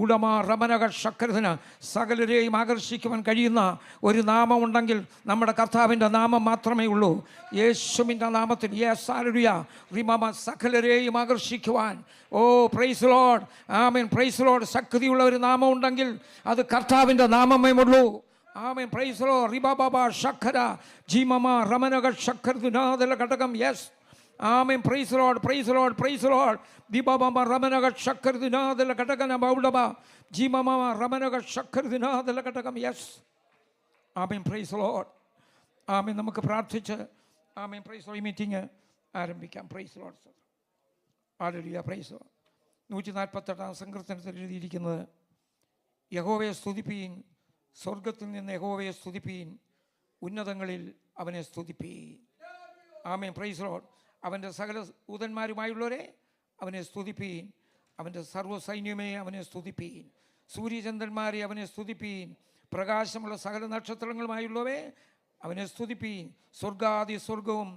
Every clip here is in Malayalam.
ഉടമ റമനക ശക്രത്തിന് സകലരെയും ആകർഷിക്കുവാൻ കഴിയുന്ന ഒരു നാമമുണ്ടെങ്കിൽ നമ്മുടെ കർത്താവിൻ്റെ നാമം മാത്രമേ ഉള്ളൂ. യേശുവിൻ്റെ നാമത്തിൽ റിമമ സകലരെയും ആകർഷിക്കുവാൻ price Lord, amen, praise Lord. ശക്തിയുള്ള ഒരു നാമം ഉണ്ടെങ്കിൽ അത് കർത്താവിൻ്റെ നാമമേ ഉള്ളൂ. ആമേൻ, പ്രൈസ് ലോർഡ്. റിബബബ ശക്കര ജീമമ റമനക ശക്രനാദല ഘടകം. Yes, amen, praise Lord, praise Lord, praise Lord. ദിബബമ റമനക ശക്രനാദല ഘടകന ബൗഡബ ജീമമ റമനക ശക്രനാദല ഘടകം. Yes, amen, praise Lord. Amen. നമുക്ക് പ്രാർത്ഥിച്ച് ആമേൻ, പ്രൈസ് ലോർഡ്, ഈ മീറ്റിംഗ് ആരംഭിക്കാം. Praise Lord. Hallelujah, praise Lord. 148 സങ്കീർത്തനത്തിൽ എഴുതിയിരിക്കുന്നത്, യഹോവയെ സ്തുതിപ്പീൻ, സ്വർഗത്തിൽ നിന്ന് യഹോവയെ സ്തുതിപ്പീൻ, ഉന്നതങ്ങളിൽ അവനെ സ്തുതിപ്പീൻ. ആമേൻ, പ്രൈസ് ലോർഡ്. അവൻ്റെ സകല ദൂതന്മാരുമായുള്ളവരെ അവനെ സ്തുതിപ്പീൻ, അവൻ്റെ സർവ്വസൈന്യമേ അവനെ സ്തുതിപ്പീൻ, സൂര്യചന്ദ്രന്മാരെ അവനെ സ്തുതിപ്പീൻ, പ്രകാശമുള്ള സകല നക്ഷത്രങ്ങളുമായുള്ളവരെ അവനെ സ്തുതിപ്പീൻ, സ്വർഗാദി സ്വർഗവും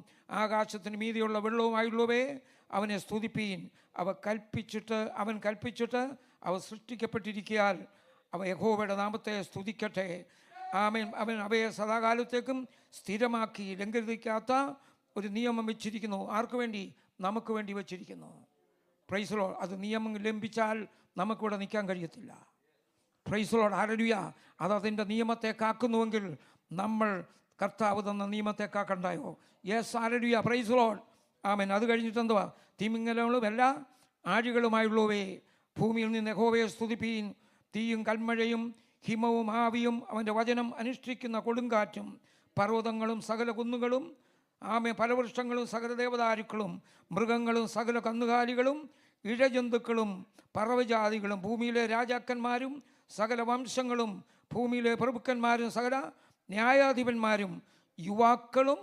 ആകാശത്തിന് മീതിയുള്ള വെള്ളവുമായുള്ളവരെ അവനെ സ്തുതിപ്പീൻ. അവൻ കൽപ്പിച്ചിട്ട് അവ സൃഷ്ടിക്കപ്പെട്ടിരിക്കയാൽ അവ യഹോവയുടെ നാമത്തെ സ്തുതിക്കട്ടെ. ആമേൻ. അവൻ അവയെ സദാകാലത്തേക്കും സ്ഥിരമാക്കി ലംഘിക്കാത്ത ഒരു നിയമം വെച്ചിരിക്കുന്നു. ആർക്കു വേണ്ടി? നമുക്ക് വേണ്ടി വെച്ചിരിക്കുന്നു. Praise Lord. അത് നിയമം ലംഘിച്ചാൽ നമുക്കിവിടെ നിൽക്കാൻ കഴിയത്തില്ല. Praise Lord, hallelujah. അതിൻ്റെ നിയമത്തെ കാക്കുന്നുവെങ്കിൽ നമ്മൾ കർത്താവ് തന്ന നിയമത്തെ കാക്കണ്ടായോ? Yes, hallelujah, praise Lord. Amen. അത് കഴിഞ്ഞിട്ട് എന്തുവാ? തിമിംഗലങ്ങളും എല്ലാ ആഴികളുമായുള്ളവേ ഭൂമിയിൽ നിന്ന് യഹോവയെ സ്തുതിപ്പീൻ, തീയും കൽമഴയും ഹിമവും ആവിയും അവൻ്റെ വചനം അനുഷ്ഠിക്കുന്ന കൊടുങ്കാറ്റും പർവ്വതങ്ങളും സകല കുന്നുകളും ഫലവൃക്ഷങ്ങളും സകല ദേവദാരുക്കളും മൃഗങ്ങളും സകല കന്നുകാലികളും ഇഴജന്തുക്കളും പറവജാതികളും ഭൂമിയിലെ രാജാക്കന്മാരും സകല വംശങ്ങളും ഭൂമിയിലെ പ്രഭുക്കന്മാരും സകല ന്യായാധിപന്മാരും യുവാക്കളും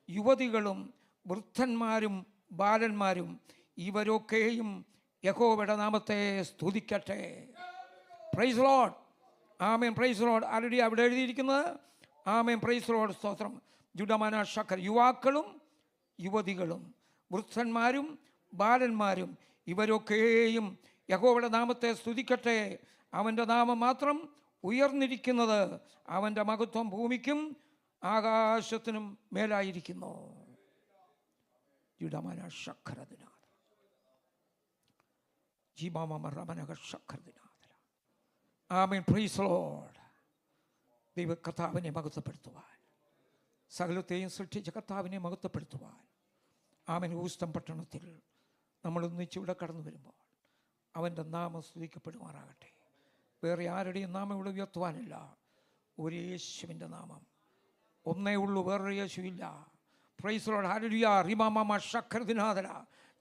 യുവതികളും വൃദ്ധന്മാരും ബാലന്മാരും ഇവരൊക്കെയും യഹോവയുടെ നാമത്തെ സ്തുതിക്കട്ടെ. Praise Lord. Amen, praise Lord. Already അവിടെ എഴുതിയിരിക്കുന്നത് ആമേൻ, പ്രൈസ് ലോർഡ്, സ്തോത്രം. ജുഡമാന ശക്കർ, യുവാക്കളും യുവതികളും വൃദ്ധന്മാരും ബാലന്മാരും ഇവരൊക്കെയും യഹോവയുടെ നാമത്തെ സ്തുതിക്കട്ടെ. അവൻ്റെ നാമം മാത്രം ഉയർന്നിരിക്കുന്നത്, അവൻ്റെ മഹത്വം ഭൂമിക്കും ആകാശത്തിനും മേലായിരിക്കുന്നു. ജുഡമാന ശക്കരദിനാഥ ജീമാമ റമനക ശക്കരദിനാഥ. ആമേൻ, പ്രൈസ് ലോർഡ്. ദൈവ കർത്താവിനെ മഹത്വപ്പെടുത്തുവാൻ, സകലത്തെയും സൃഷ്ടിച്ച കർത്താവിനെ മഹത്വപ്പെടുത്തുവാൻ ആമേൻ. ഹൂസ്റ്റൺ പട്ടണത്തിൽ നമ്മൾ ഒന്നിച്ചിവിടെ കടന്നു വരുമ്പോൾ അവൻ്റെ നാമം സ്തുതിക്കപ്പെടുമാറാകട്ടെ. വേറെ ആരുടെയും നാമം ഇവിടെ ഉയർത്തുവാനില്ല. ഒരു യേശുവിൻ്റെ നാമം ഒന്നേ ഉള്ളൂ, വേറൊരു യേശുവില്ല. Praise Lord, hallelujah. റിമമ ശക്രദിനാഥന.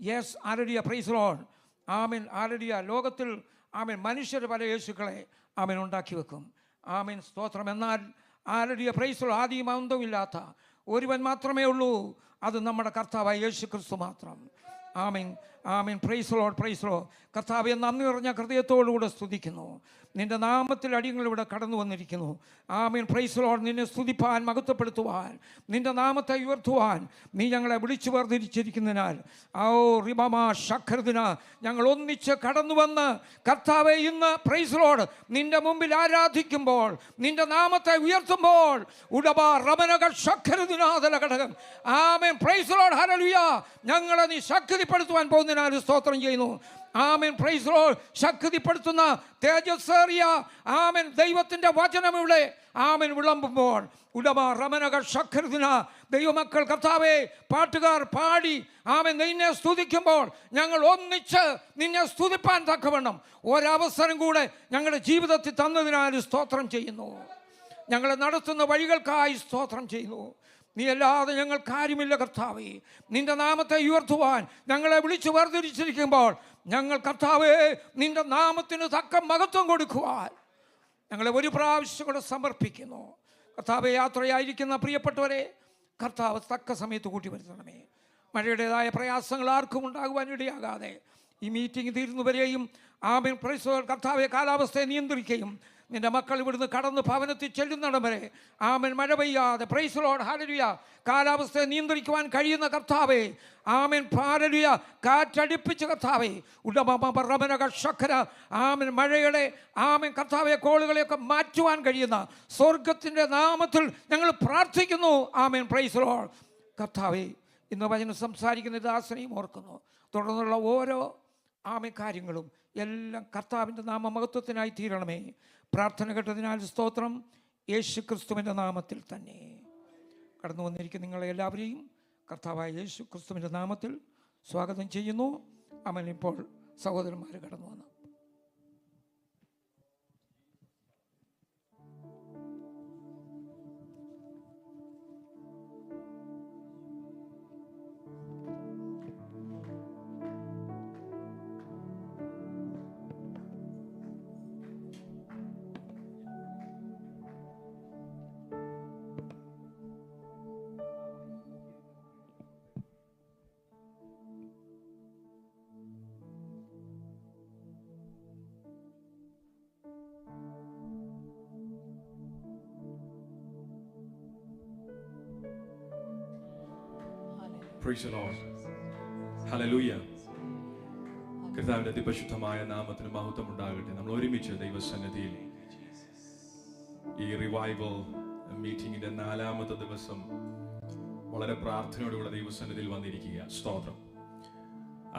Yes, hallelujah, praise Lord. Amen, hallelujah. ലോകത്തിൽ ആമേൻ മനുഷ്യർ പല യേശുക്കളെ ആമേൻ ഉണ്ടാക്കി വെക്കും. ആമേൻ, സ്തോത്രം. എന്നാൽ ഹല്ലേലൂയ, പ്രൈസ് ലോർഡ്, ആദിയും അന്തവുമില്ലാത്ത ഒരുവൻ മാത്രമേ ഉള്ളൂ. അത് നമ്മുടെ കർത്താവായ യേശു ക്രിസ്തു മാത്രം. ആമേൻ, ആമേൻ, പ്രൈസ് ലോർഡ്, പ്രൈസ് ലോർഡ്. കർത്താവെ, നന്ദി നിറഞ്ഞ ഹൃദയത്തോടുകൂടെ സ്തുതിക്കുന്നു. നിൻ്റെ നാമത്തിൽ അടിയങ്ങൾ ഇവിടെ കടന്നു വന്നിരിക്കുന്നു. ആമേൻ, പ്രൈസ് ലോർഡ്. നിന്നെ സ്തുതിപ്പാൻ, മഹത്വപ്പെടുത്തുവാൻ, നിൻ്റെ നാമത്തെ ഉയർത്തുവാൻ നീ ഞങ്ങളെ വിളിച്ചു വേർതിരിച്ചിരിക്കുന്നതിനാൽ റിമമ ശക്രദിന ഞങ്ങൾ ഒന്നിച്ച് കടന്നു വന്ന് കർത്താവെ ഇന്ന് പ്രൈസ് ലോർഡ് നിൻ്റെ മുമ്പിൽ ആരാധിക്കുമ്പോൾ, നിൻ്റെ നാമത്തെ ഉയർത്തുമ്പോൾ ഉടബ റമനക ശക്രദിനാഥല ഘടകം. ആമേൻ, പ്രൈസ് ലോർഡ്, ഹല്ലേലൂയ. ഞങ്ങളെ നീ ശക്തിപ്പെടുത്തുവാൻ പോകുന്നതിനാൽ സ്തോത്രം ചെയ്യുന്നു. ആമേൻ, പ്രൈസ് ലോർഡ്. ശക്തിപ്പെടുത്തുന്ന തേജസ്സേറിയ ആമേൻ ദൈവത്തിൻ്റെ വചനം ഇവിടെ ആമേൻ വിളമ്പുമ്പോൾ ഉടമ റമനക ശക്രദിന ദൈവമക്കൾ കർത്താവെ പാട്ടുകാർ പാടി ആമേൻ നിന്നെ സ്തുതിക്കുമ്പോൾ ഞങ്ങൾ ഒന്നിച്ച് നിന്നെ സ്തുതിപ്പാൻ തക്കവണ്ണം ഒരവസരം കൂടെ ഞങ്ങളുടെ ജീവിതത്തിൽ തന്നതിനാൽ സ്തോത്രം ചെയ്യുന്നു. ഞങ്ങളെ നടത്തുന്ന വഴികൾക്കായി സ്തോത്രം ചെയ്യുന്നു. നീ അല്ലാതെ ഞങ്ങൾ കാര്യമില്ല കർത്താവേ. നിൻ്റെ നാമത്തെ ഉയർത്തുവാൻ ഞങ്ങളെ വിളിച്ചു വേർതിരിച്ചിരിക്കുമ്പോൾ ഞങ്ങൾ കർത്താവേ നിൻ്റെ നാമത്തിന് തക്ക മഹത്വം കൊടുക്കുവാൻ ഞങ്ങളെ ഒരു പ്രാവശ്യം കൂടെ സമർപ്പിക്കുന്നു. കർത്താവെ, യാത്രയായിരിക്കുന്ന പ്രിയപ്പെട്ടവരെ കർത്താവ് തക്ക സമയത്ത് കൂട്ടി വരുത്തണമേ. മഴയുടേതായ പ്രയാസങ്ങൾ ആർക്കും ഉണ്ടാകുവാൻ ഇടയാകാതെ ഈ മീറ്റിംഗ് തീരുന്നവരെയും ആമേൻ, പ്രൈസ് ലോർഡ്, കർത്താവെ കാലാവസ്ഥയെ നിയന്ത്രിക്കുകയും നിന്റെ മക്കൾ ഇവിടുന്ന് കടന്ന് ഭവനത്തിൽ ചെല്ലുന്നിടം വരെ ആമേൻ മഴ പെയ്യാതെ, പ്രൈസ് ദി ലോർഡ്, ഹല്ലേലൂയ, കാലാവസ്ഥയെ നിയന്ത്രിക്കുവാൻ കഴിയുന്ന കർത്താവേ, ആമേൻ, ഹല്ലേലൂയ, കാറ്റടിപ്പിച്ച കർത്താവേ, ഉടമ ആമേൻ, മഴയുടെ ആമേൻ കർത്താവെ കോളുകളെയൊക്കെ മാറ്റുവാൻ കഴിയുന്ന സ്വർഗത്തിൻ്റെ നാമത്തിൽ ഞങ്ങൾ പ്രാർത്ഥിക്കുന്നു. ആമേൻ, പ്രൈസ് ദി ലോർഡ്. കർത്താവേ, ഇന്ന് വചനം സംസാരിക്കുന്ന ദാസനെയും ഓർക്കുന്നു. തുടർന്നുള്ള ഓരോ കാര്യങ്ങളും എല്ലാം കർത്താവിൻ്റെ നാമമഹത്വത്തിനായി തീരണമേ. പ്രാർത്ഥന കേട്ടതിനാൽ സ്തോത്രം. യേശു ക്രിസ്തുവിൻ്റെ നാമത്തിൽ തന്നെ കടന്നു വന്നിരിക്കുന്ന നിങ്ങളെ എല്ലാവരെയും കർത്താവായ യേശു ക്രിസ്തുവിൻ്റെ നാമത്തിൽ സ്വാഗതം ചെയ്യുന്നു. അമൻ, ഇപ്പോൾ സഹോദരന്മാർ കടന്നു വന്നു. Praise the Lord. Hallelujah. കർത്താവിന്റെ അതിപരിശുദ്ധമായ നാമത്തിന് മഹത്വം ഉണ്ടാകട്ടെ. നമ്മൾ ഒരുമിച്ച് ദൈവസന്നിധിയിൽ ഈ റിവൈവൽ മീറ്റിംഗിന്റെ 4ാമത്തെ ദിവസം വളരെ പ്രാർത്ഥനയോടുകൂടെ ദൈവസന്നിധിയിൽ വന്നിരിക്കുക. സ്തോത്രം.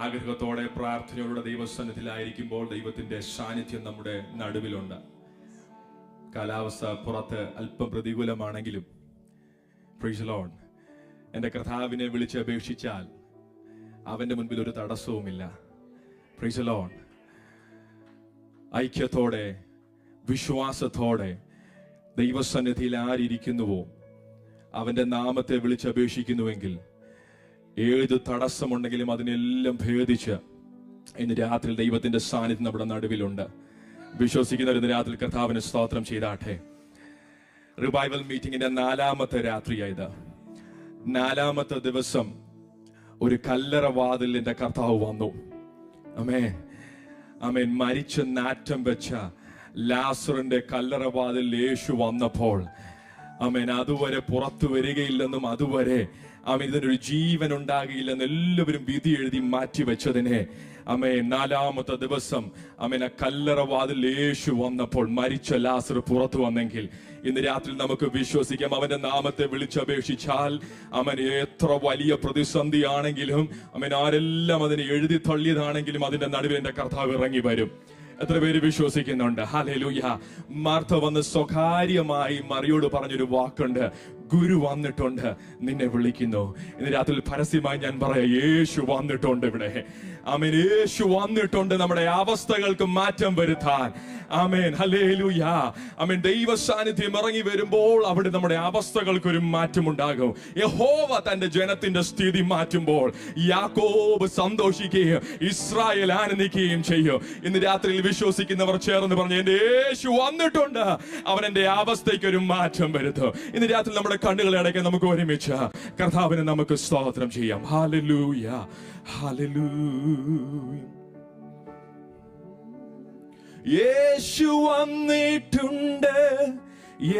ആഗ്രഹത്തോടെ പ്രാർത്ഥനയോടുകൂടെ ദൈവസന്നിധിയിലായിരിക്കുമ്പോൾ ദൈവത്തിന്റെ സാന്നിധ്യം നമ്മുടെ നടുവിലുണ്ട്. കാലാവസ്ഥ പുറത്ത് അല്പം പ്രതികൂലമാണെങ്കിലും പ്രൈസ് ദി ലോർഡ്, എന്റെ കർത്താവിനെ വിളിച്ചപേക്ഷിച്ചാൽ അവന്റെ മുൻപിൽ ഒരു തടസ്സവുമില്ല. Praise the Lord. ഐക്യത്തോടെ വിശ്വാസത്തോടെ ദൈവസന്നിധിയിൽ ആരിയ്ക്കുന്നുവോ അവന്റെ നാമത്തെ വിളിച്ചപേക്ഷിക്കുന്നുവെങ്കിൽ ഏത് തടസ്സമുണ്ടെങ്കിലും അതിനെല്ലാം ഭേദിച്ച് ഇന്ന് രാത്രി ദൈവത്തിന്റെ സാന്നിധ്യം നമ്മുടെ നടുവിലുണ്ട്. വിശ്വസിക്കുന്നവർ ഇന്ന് രാത്രി കർത്താവിന് സ്തോത്രം ചെയ്താട്ടെ. റിവൈവൽ മീറ്റിംഗിന്റെ 4ാമത്തെ രാത്രിയായത്. 4ാമത്തെ ദിവസം ഒരു കല്ലറ വാതിലിന്റെ കർത്താവ് വന്നു. ആമേൻ, ആമേൻ. മരിച്ച നാറ്റം വെച്ച ലാസറിന്റെ കല്ലറ വാതിൽ യേശു വന്നപ്പോൾ ആമേൻ, അതുവരെ പുറത്തു വരികയില്ലെന്നും അതുവരെ ആമേൻ ഇതിനൊരു ജീവൻ ഉണ്ടാകില്ലെന്ന് എല്ലാവരും വിധി എഴുതി മാറ്റിവെച്ചതിനെ ആമേൻ 4ാമത്തെ ദിവസം ആമേൻ ആ കല്ലറ വാതിൽ യേശു വന്നപ്പോൾ മരിച്ച ലാസർ പുറത്തു വന്നെങ്കിൽ ഇന്ന് രാത്രി നമുക്ക് വിശ്വസിക്കാം, അവന്റെ നാമത്തെ വിളിച്ചപേക്ഷിച്ചാൽ അവൻ എത്ര വലിയ പ്രതിസന്ധി ആണെങ്കിലും അവൻ ആരെല്ലാം അതിനെ എഴുതി തള്ളിയതാണെങ്കിലും അതിന്റെ നടുവിൽ എന്റെ കർത്താവ് ഇറങ്ങി വരും. എത്ര പേര് വിശ്വസിക്കുന്നുണ്ട്? ഹല്ലേലൂയ. മാർത്ത വന്ന് സ്വകാര്യമായി മറിയോട് പറഞ്ഞൊരു വാക്കുണ്ട്, ഗുരു വന്നിട്ടുണ്ട്, നിന്നെ വിളിക്കുന്നു. ഇന്ന് രാത്രി പരസ്യമായി ഞാൻ പറയാം, യേശു വന്നിട്ടുണ്ട് ഇവിടെ. ആമേൻ, യേശു വന്നിട്ടുണ്ട് നമ്മുടെ അവസ്ഥകൾക്ക് മാറ്റം വരുത്താൻ. ആമേൻ, ഹല്ലേലൂയ. ആമേൻ. ദൈവ സാന്നിധ്യം ഇറങ്ങി വരുമ്പോൾ അവിടെ നമ്മുടെ അവസ്ഥകൾക്ക് ഒരു മാറ്റമുണ്ടാകും. യഹോവ തന്റെ ജനത്തിന്റെ സ്ഥിതി മാറ്റുമ്പോൾ യാക്കോബ് സന്തോഷിക്കുകയും ഇസ്രായേൽ ആനന്ദിക്കുകയും ചെയ്യും. ഇന്ന് രാത്രിയിൽ വിശ്വസിക്കുന്നവർ ചേർന്ന് പറഞ്ഞു, എന്റെ യേശു വന്നിട്ടുണ്ട്, അവൻ എന്റെ അവസ്ഥയ്ക്ക് ഒരു മാറ്റം വരുത്തും. ഇന്ന് രാത്രി നമ്മുടെ കണ്ണുകളെ അടയ്ക്കാൻ നമുക്ക് ഒരുമിച്ച് കർത്താവിനെ നമുക്ക് സ്തോത്രം ചെയ്യാം. Hallelujah, hallelujah. യേശു വന്നിട്ടുണ്ട്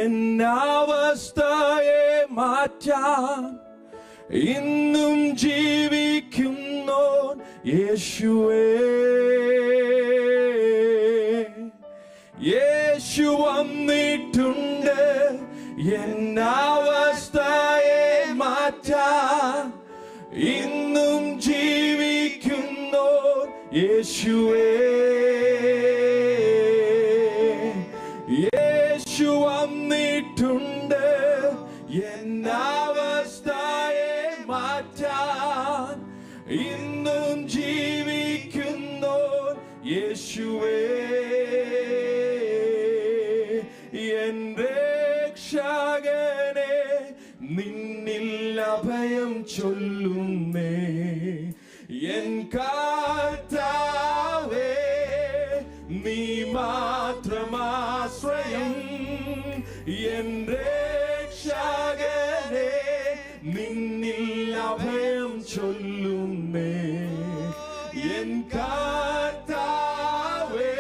എന്നവസ്ഥയെ മാറ്റാൻ, ഇന്നും ജീവിക്കുന്നോൻ യേശുവേ. യേശു വന്നിട്ടുണ്ട് എന്നവസ്ഥയെ മാറ്റാൻ, ഇന്നും ജീവിക്കുന്നോൻ യേശുവേ. യേശു വന്നിട്ടുണ്ട് എന്നവസ്ഥയെ മാറ്റാൻ, ഇന്നും ജീവിക്കുന്നോൻ യേശുവേ. എൻ രക്ഷകനെ നിന്നിൽ അഭയം ചൊല്ലുന്നേ, എൻ കർത്താവേ നീ മാത്രമാശ്രയം. എൻ രക്ഷകനെ നിന്നിൽ അഭയം ചൊല്ലുന്നേ, എൻ കർത്താവേ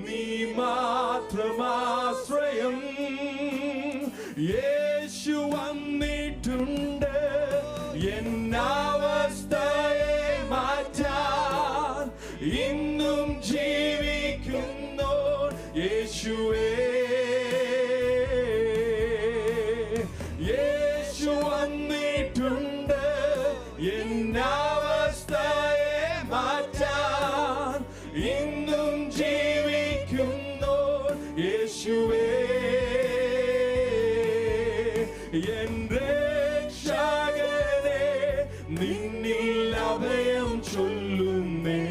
നീ മാത്രം മാത്രമാശ്രയം. യേശു വന്നിട്ടുണ്ട് എന്നവസ്ഥയെ മാറ്റാൻ. ഇന്നും ജീവിക്കുന്നോ യേശുവേ. യേശു വന്നിട്ടുണ്ട് എന്നവസ്ഥയെ മാറ്റാൻ. ഇന്നും ജീവിക്കുന്നോ യേശുവേ. എൻ രക്ഷകനെ നിന്നിൽ അഭയം ചൊല്ലുന്നേ.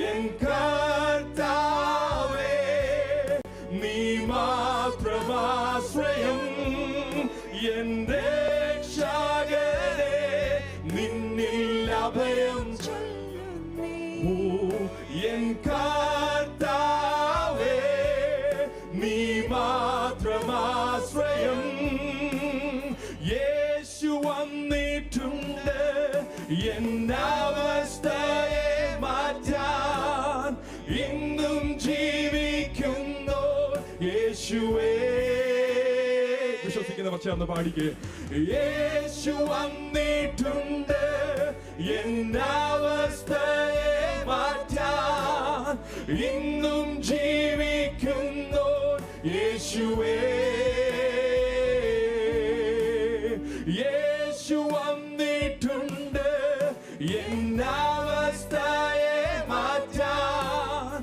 എൻ കർത്താവേ നീ മാത്രമാശ്രയം. എൻ രക്ഷകനെ നിന്നിൽ അഭയം ചൊല്ലുന്നേ. എൻ കർത്താവേ നീ മാത്രമാശ്രയം. യേശു വന്നിട്ടുണ്ട് എന്നവസ്ഥയെ മാറ്റാൻ. ഇന്നും ജീവിക്കുന്നോ യേശുവേ. വിശ്വസിക്കുന്നവർ ചേർന്ന് പാടിക്കേ. യേശു വന്നിട്ടുണ്ട് എന്നവസ്ഥയെ മാറ്റാൻ. ഇന്നും ജീവിക്കുന്നോ യേശുവേ. യേശു വന്നിട്ടുണ്ട് എന്നവസ്ഥയെ മാറ്റാൻ.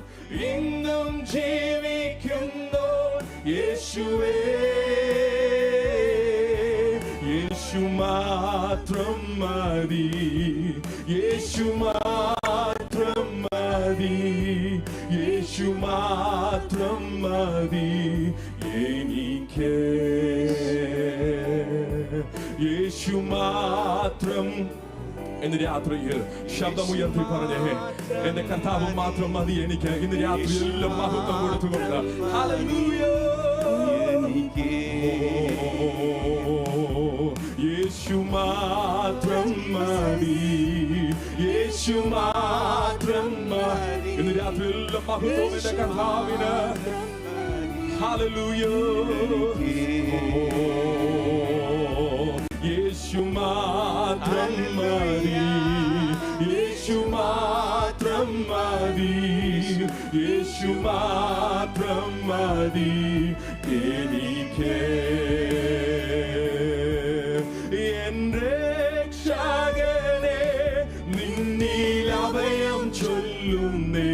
ഇന്നും ജീവിക്കുന്നോ യേശുവേ. യേശു മാത്രം മതി. യേശു മാത്രം മതി. യേശു മാത്രം മതി എനിക്ക്. യേശു മാത്രം. ഇന്ന് രാത്രിയിൽ ശബ്ദമുയർത്തി പറഞ്ഞേ, എന്റെ കർത്താവ് മാത്രം മതി എനിക്ക്. ഇന്ന് രാത്രി എല്ലാം മഹത്വം കൊടുത്തുകൊണ്ട് ഹല്ലേലൂയ. യേശു മാത്രം മതി. യേശു മാത്രം മതി. ഇന്ന് രാത്രി എല്ലാം മഹത്വം എന്റെ കർത്താവിന്. ഹല്ലേലൂയ. യേശു മാത്രം മതി. യേശു മാത്രം മതി. യേശു മാത്രം മതി എനിക്ക്. എൻ രക്ഷകനെ നിന്നിൽ അഭയം ചൊല്ലുന്നേ.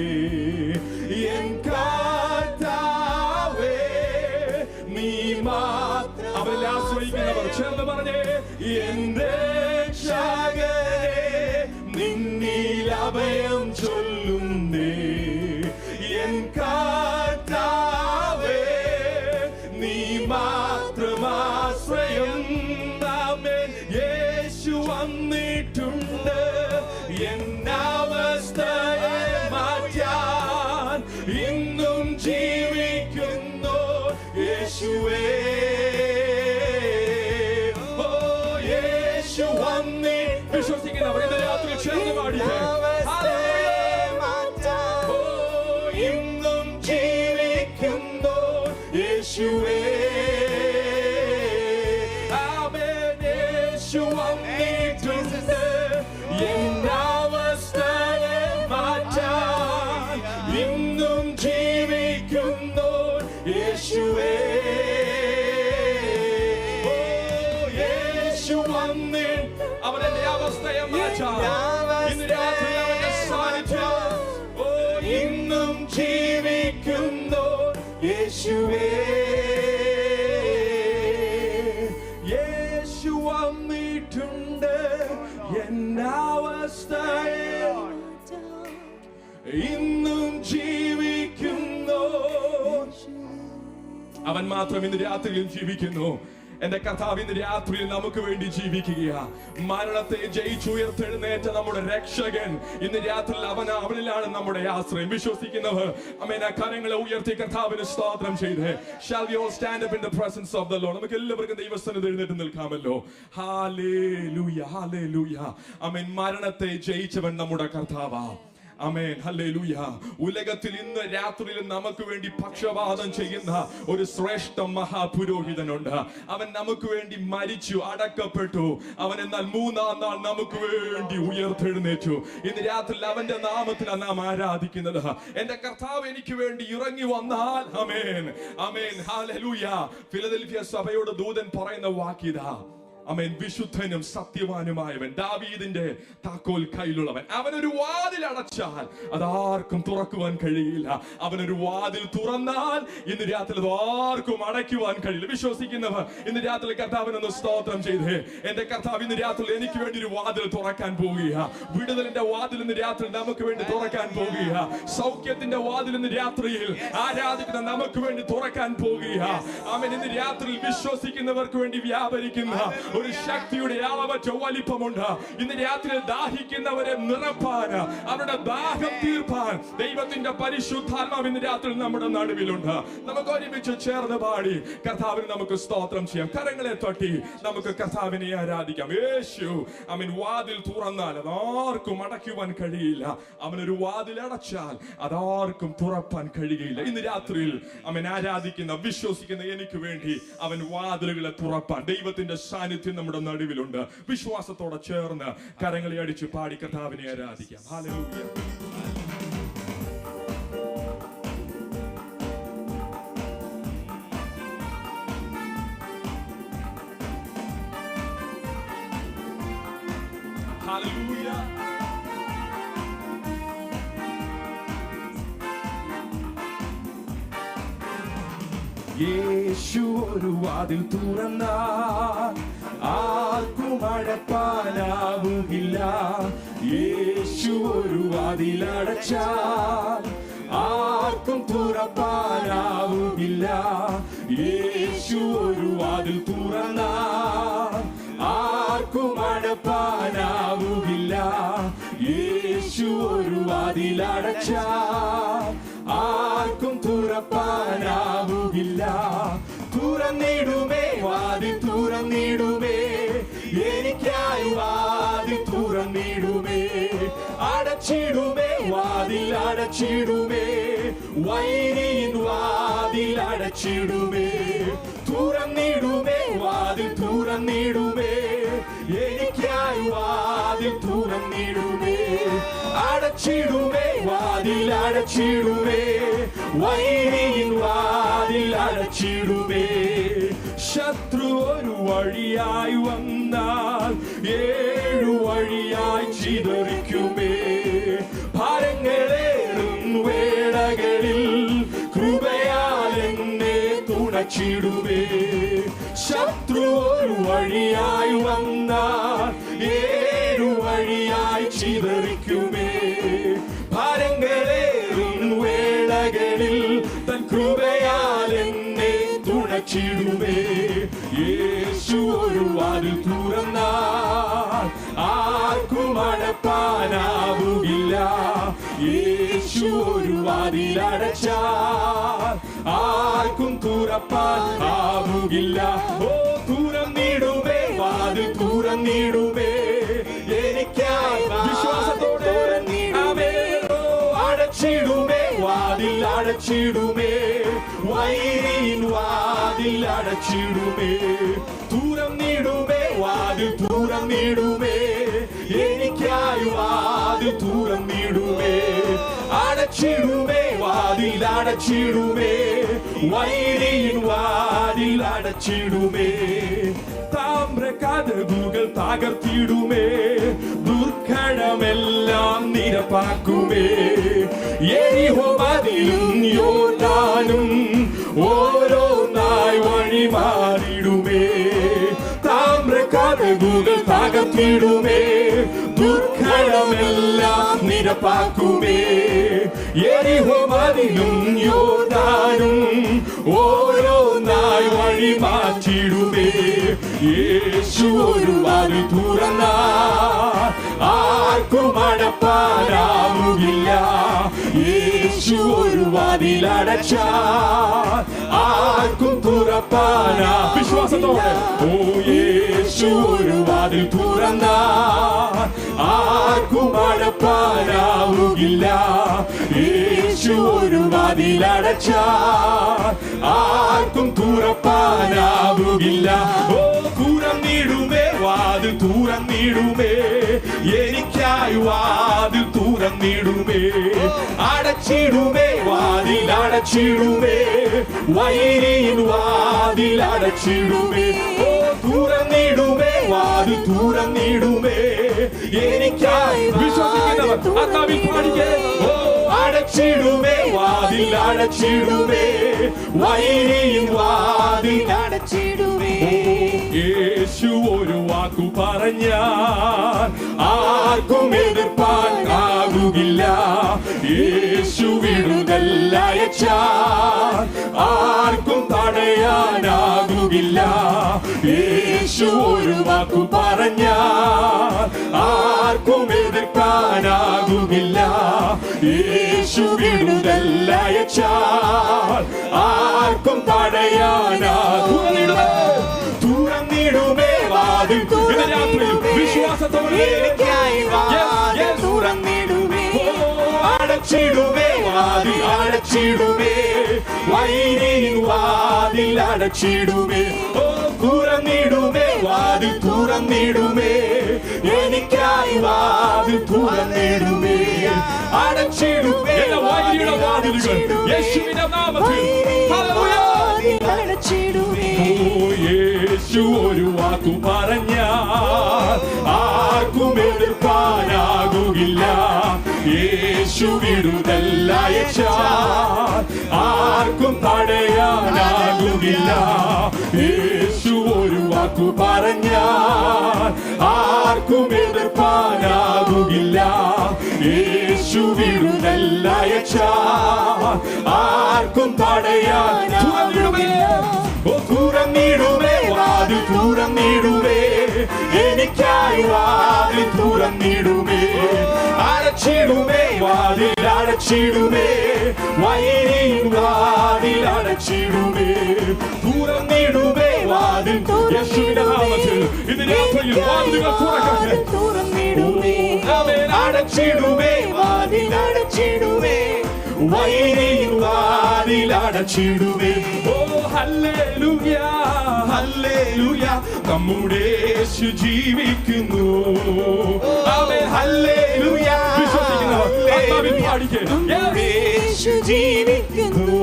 എൻ കർത്താവേ നീ മാത്രം. അവനെ ആശ്രയിക്കുന്നവർ ചേർന്ന് പറഞ്ഞേ, എൻ രക്ഷകനെ നിന്നിൽ അഭയം ചൊല്ലുന്നേ. എൻ കർത്താവേ നീ മാത്രമാശ്രയം. ആമേൻ. യേശു വന്നിട്ടുണ്ട് എന്നവസ്ഥയെ മാറ്റാൻ. ഇന്നും ജീവിക്കുന്നു യേശുവേ. ഓ യേശു വന്നി. വിശ്വസിക്കുന്നവർ ഇന്ന് രാത്രി ചേർന്ന് പാടിയേ. ഓ ഇന്നും ജീവിക്കുന്നു യേശുവേ. ആമേൻ. യേശു വന്നിട്ടുണ്ട് എന്നവസ്ഥയെ മാറ്റാൻ. ഇന്നും ജീവിക്കുന്നു യേശുവേ. ഓ യേശു വന്നി. അവന്റെ അവസ്ഥയെ മാറ്റാൻ ഇന്ന് രാത്രി അവന്റെ സാന്നിധ്യം. ഓ ഇന്നും ജീവിക്കുന്നു യേശുവേ. യേശു വന്നിട്ടുണ്ട് എന്നവസ്ഥയെ ഇന്നും ജീവിക്കുന്നു. അവൻ മാത്രം ഇന്ന് രാത്രിയിൽ ജീവിക്കുന്നു. എന്റെ കർത്താവ് ഇന്ന് രാത്രിയിൽ നമുക്ക് വേണ്ടി ജീവിക്കുകയാ. മരണത്തെ ജയിച്ചുയർത്തെഴുന്നേറ്റ നമ്മുടെ രക്ഷകൻ ഇന്ന് രാത്രിയിൽ അവനിലാണ് നമ്മുടെ ആശ്രയം. വിശ്വസിക്കുന്നവർ ആമേൻ. കരങ്ങളെ ഉയർത്തി കർത്താവിന് സ്തോത്രം ചെയ്ത് shall we all stand up in the presence of the Lord. നമുക്ക് എല്ലാവർക്കും ദൈവസന്നിധിയിൽ എഴുന്നേറ്റ് നിൽക്കാമല്ലോ. Hallelujah, hallelujah. ആമേൻ. മരണത്തെ ജയിച്ചവൻ നമ്മുടെ കർത്താവാ. ആമേൻ, ഹല്ലേലൂയ. ഉലകത്തിൽ ഇന്ന് രാത്രിയിൽ നമുക്ക് വേണ്ടി പക്ഷപാതം ചെയ്യുന്ന ഒരു ശ്രേഷ്ഠ മഹാപുരോഹിതനുണ്ട്. അവൻ നമുക്ക് വേണ്ടി മരിച്ചു, അടക്കപ്പെട്ടു. അവൻ എന്നാൽ മൂന്നാം നാൾ നമുക്ക് വേണ്ടി ഉയർത്തെഴുന്നേറ്റു. ഇന്ന് രാത്രി അവന്റെ നാമത്തിലാണ് നാം ആരാധിക്കുന്നത്. എന്റെ കർത്താവ് എനിക്ക് വേണ്ടി ഇറങ്ങി വന്നാൽ, ആമേൻ, ആമേൻ, ഹല്ലേലൂയ. ഫിലദൽഫിയ സഭയോട് ദൂതൻ പറയുന്ന വാക്കിതാ, ആമേൻ, വിശുദ്ധനും സത്യവാനുമായവൻ, ദാവീദിന്റെ താക്കോൽ കയ്യിലുള്ളവൻ. അവനൊരു വാതിൽ അടച്ചാൽ അതാർക്കും തുറക്കുവാൻ കഴിയില്ല. അവനൊരു വാതിൽ തുറന്നാൽ ഇന്ന് രാത്രി അതാർക്കും അടയ്ക്കുവാൻ കഴിയില്ല. വിശ്വസിക്കുന്നവർ ഇന്ന് രാത്രി കർത്താവിനൊന്ന് സ്തോത്രം ചെയ്തേ. എന്റെ കർത്താവ് ഇന്ന് രാത്രി എനിക്ക് വേണ്ടി ഒരു വാതിൽ തുറക്കാൻ പോവുക. വിടുതലിന്റെ വാതിൽ ഇന്ന് രാത്രി നമുക്ക് വേണ്ടി തുറക്കാൻ പോവുക. സൗഖ്യത്തിന്റെ വാതിൽ ഇന്ന് രാത്രിയിൽ ആരാധിക്കുന്ന നമുക്ക് വേണ്ടി തുറക്കാൻ പോവുക. ആമേൻ. ഇന്ന് രാത്രിയിൽ വിശ്വസിക്കുന്നവർക്ക് വേണ്ടി വ്യാപരിക്കുന്ന ഒരു ശക്തിയുടെ അളവറ്റ വലിപ്പമുണ്ട്. ഇന്ന് രാത്രി ദാഹിക്കുന്നവരെ നിറപ്പാൻ, അവരുടെ ദാഹം തീർപ്പാൻ ദൈവത്തിന്റെ പരിശുദ്ധാത്മാവ് ഇന്ന് രാത്രി നമ്മുടെ നടുവിലുണ്ട്. നമുക്ക് ഒരുമിച്ച് ചേർന്ന് പാടി കർത്താവിന് നമുക്ക് സ്തോത്രം ചെയ്യാം. കരങ്ങളെ തട്ടി നമുക്ക് കർത്താവിനെ ആരാധിക്കാം. യേശു, അവൻ വാതിൽ തുറന്നാൽ അതാർക്കും അടയ്ക്കുവാൻ കഴിയില്ല. അവനൊരു വാതിൽ അടച്ചാൽ അതാർക്കും തുറപ്പാൻ കഴിയില്ല. ഇന്ന് രാത്രിയിൽ അവൻ ആരാധിക്കുന്ന വിശ്വസിക്കുന്ന എനിക്ക് വേണ്ടി അവൻ വാതിലുകളെ തുറപ്പാൻ ദൈവത്തിന്റെ സാന്നിധ്യം നമ്മുടെ നടുവിലുണ്ട്. വിശ്വാസത്തോടെ ചേർന്ന് കരങ്ങളെ അടിച്ച് പാടി കർത്താവിനെ ആരാധിക്കാം. ഹല്ലേലൂയ. ഹല്ലേലൂയ. യേശു ഒരു വാതിൽ തുറന്നാൽ ആർക്കും അടപ്പാനാവുകില്ല. യേശു ഒരു വാതിൽ അടച്ചാൽ ആർക്കും തുറപ്പാനാവുകില്ല. യേശു ഒരു വാതിൽ തുറന്നാൽ ആർക്കും അടപ്പാനാവുകില്ല. യേശു ഒരു വാതിൽ അടച്ചാൽ ആർക്കും തുറപ്പാനാവുകില്ല. തുറന്നിടുമേ വാതിൽ തുറന്നിടുമേ, എനിക്കായി വാതിൽ തുറന്നിടുമേ. അടച്ചിടുമേ വാതിൽ അടച്ചിടുമേ, വൈരിയിൻ വാതിൽ അടച്ചിടുമേ. തുറന്നിടുമേ വാതിൽ തുറന്നിടുമേ, എനിക്കായി വാതിൽ തുറന്നിടുമേ. അടച്ചിടുമേ വാതിൽ അടച്ചിടുമേ, വൈരിയിൻ വാതിൽ അടച്ചിടുമേ. ശത്രു ഒരു വഴിയായി വന്നാൽ 7 വഴിയായി ചിതറിക്കുമേ. ഭാരങ്ങളേറും വേളകളിൽ കൃപയാൽ എന്നെ തുണച്ചിടുമേ. ശത്രു ഒരു വഴിയായി വന്നാൽ 7 വഴിയായി ചിതറിക്കുമേ. ഭാരങ്ങളേറും വേളകളിൽ തൻ കൃപയാൽ എന്നെ തുണച്ചിടുമേ. യേശു ഒരു വാതിൽ തുറന്നാൽ ആർക്കും അടപ്പാനാവുകില്ല. യേശു ഒരു വാതിൽ അടച്ചാൽ ആർക്കും തുറപ്പാൻ ആവുകില്ല. ഓ, തുറന്നിടുമേ വാതിൽ തുറന്നിടുമേ, എനിക്കായി വിശ്വാസത്തോടെ അടച്ചിടുമേ വാതിൽ അടച്ചിടുമേ, വൈരിയിൻ വാതിൽ അടച്ചിടുമേ. തുറന്നിടുമേ വാതിൽ തുറന്നിടുമേ, എനിക്കായി വാതിൽ തുറന്നിടുമേ. അടച്ചിടുമേ വാതിൽ അടച്ചിടുമേ, വൈരിയിൻ വാതിൽ അടച്ചിടുമേ. താമ്രകതകുകൾ തകർത്തിടുമേ, ദുർഘടമെല്ലാം നിരപ്പാക്കുമേ. യെരിഹോ മതിലും യോർദാനും ഓരോന്നായി വഴി മാറിടുമേ. താമ്രകതകുകൾ തകർത്തിടുമേ, ദുർഘടമെല്ലാം നിരപ്പാക്കുമേ. യെരിഹോ മതിലും യോർദാനും ഓരോന്നായി വഴി മാറ്റിടുമേ. യേശു ഒരു വാതിൽ തുറന്നാൽ ആർക്കും അടപ്പാനാവുകില്ല. യേശു ഒരു വാതിൽ അടച്ചാൽ ആർക്കും തുറപ്പാനാ. വിശ്വാസത്തോടെ ഓ യേശു യേശു ഒരു വാതിൽ തുറന്നാൽ ആർക്കും അടപ്പാനാവുകില്ല. യേശു ഒരു വാതിൽ അടച്ചാൽ ആർക്കും തുറപ്പാനാവുകില്ല. ഓ തുറന്നിടുമേ വാതിൽ തുറന്നിടുമേ, എനിക്കായി വാതിൽ തുറന്നിടുമേ. അടച്ചിടുമേ വാതിൽ അടച്ചിടുമേ, വൈരിയിൽ വാതിൽ അടച്ചിടുമേ. ഓ തുറന്നിടുമേ വാതിൽ തുറന്നിടുമേ, എനിക്കായി വിശ്വസിക്കുന്നവർ ആത്മാവിൽ പാടിക്കേ. ഓ അടച്ചിടുമേ വാതിൽ അടച്ചിടുമേ, വൈരിയിൽ വാതിൽ അടച്ചിടുമേ. യേശു ഒരു വാക്കു പറഞ്ഞാൽ ആർക്കും എതിർപ്പാൻ ആകുകില്ല. യേശു വിടുതൽ അയച്ചാൽ ആർക്കും തടയാനാകുകില്ല. യേശു ഒരു വാക്കു പറഞ്ഞാൽ ആർക്കും എതിർക്കാനാകുകില്ല. യേശു വിടുതൽ അയച്ചാൽ ആർക്കും തടയാനാകുകില്ല. തുറന്നിടുമേ വാതിൽ വിശ്വാസത്തോടെ തുറന്നിടുമേ. അടച്ചിടുമേ വാതിൽ അടച്ചിടുമേ, വൈരിയിൽ വാതിൽ അടച്ചിടുമേ. ഓ തുറന്നിടുമേ വാതിൽ തുറന്നിടുമേ, എനിക്കായി വാതിൽ തുറന്നിടുമേ. അടച്ചിടുമേ വൈരിയുടെ വാതിലുകൾ യേശുവിന്റെ നാമത്തിൽ. യേശു ഒരു വാക്കു പറഞ്ഞാൽ ആർക്കും എതിർക്കാനാകുകില്ല. യേശു വിടുതൽ അയച്ചാൽ ആർക്കും തടയാനാകുകില്ല. യേശു ഒരു വാക്കു പറഞ്ഞാൽ ആർക്കും എതിർക്കാനാകുകില്ല. യേശു വിടുതൽ അയച്ചാൽ ആർക്കും തടയാനാകുകില്ല. ഓ തുറന്നിടുമേ വാതിൽ തുറന്നിടുമേ, എനിക്കായി വാതിൽ തുറന്നിടുമേ. അടച്ചിടുമേ വാതിൽ അടച്ചിടുമേ, വൈരിയിൽ വാതിൽ അടച്ചിടുമേ. തുറന്നിടുമേ വാതിൽ യേശുവിന്റെ നാമത്തിൽ ഇന്ന് രാത്രിയിൽ വാതിലുകൾ തുറക്കട്ടെ. അടച്ചിടുമേ വാതിൽ അടച്ചിടുമേ, വൈരിയിൽ വാതിൽ അടച്ചിടുമേ. ഓ ഹല്ലേലൂയ ഹല്ലേലൂയ, നമ്മുടെ യേശു ജീവിക്കുന്നു. Amen hallelujah. വിശ്വസിക്കുന്നവർ ആത്മാവിൽ പാടിക്കേ. യേശു ജീവിക്കുന്നു.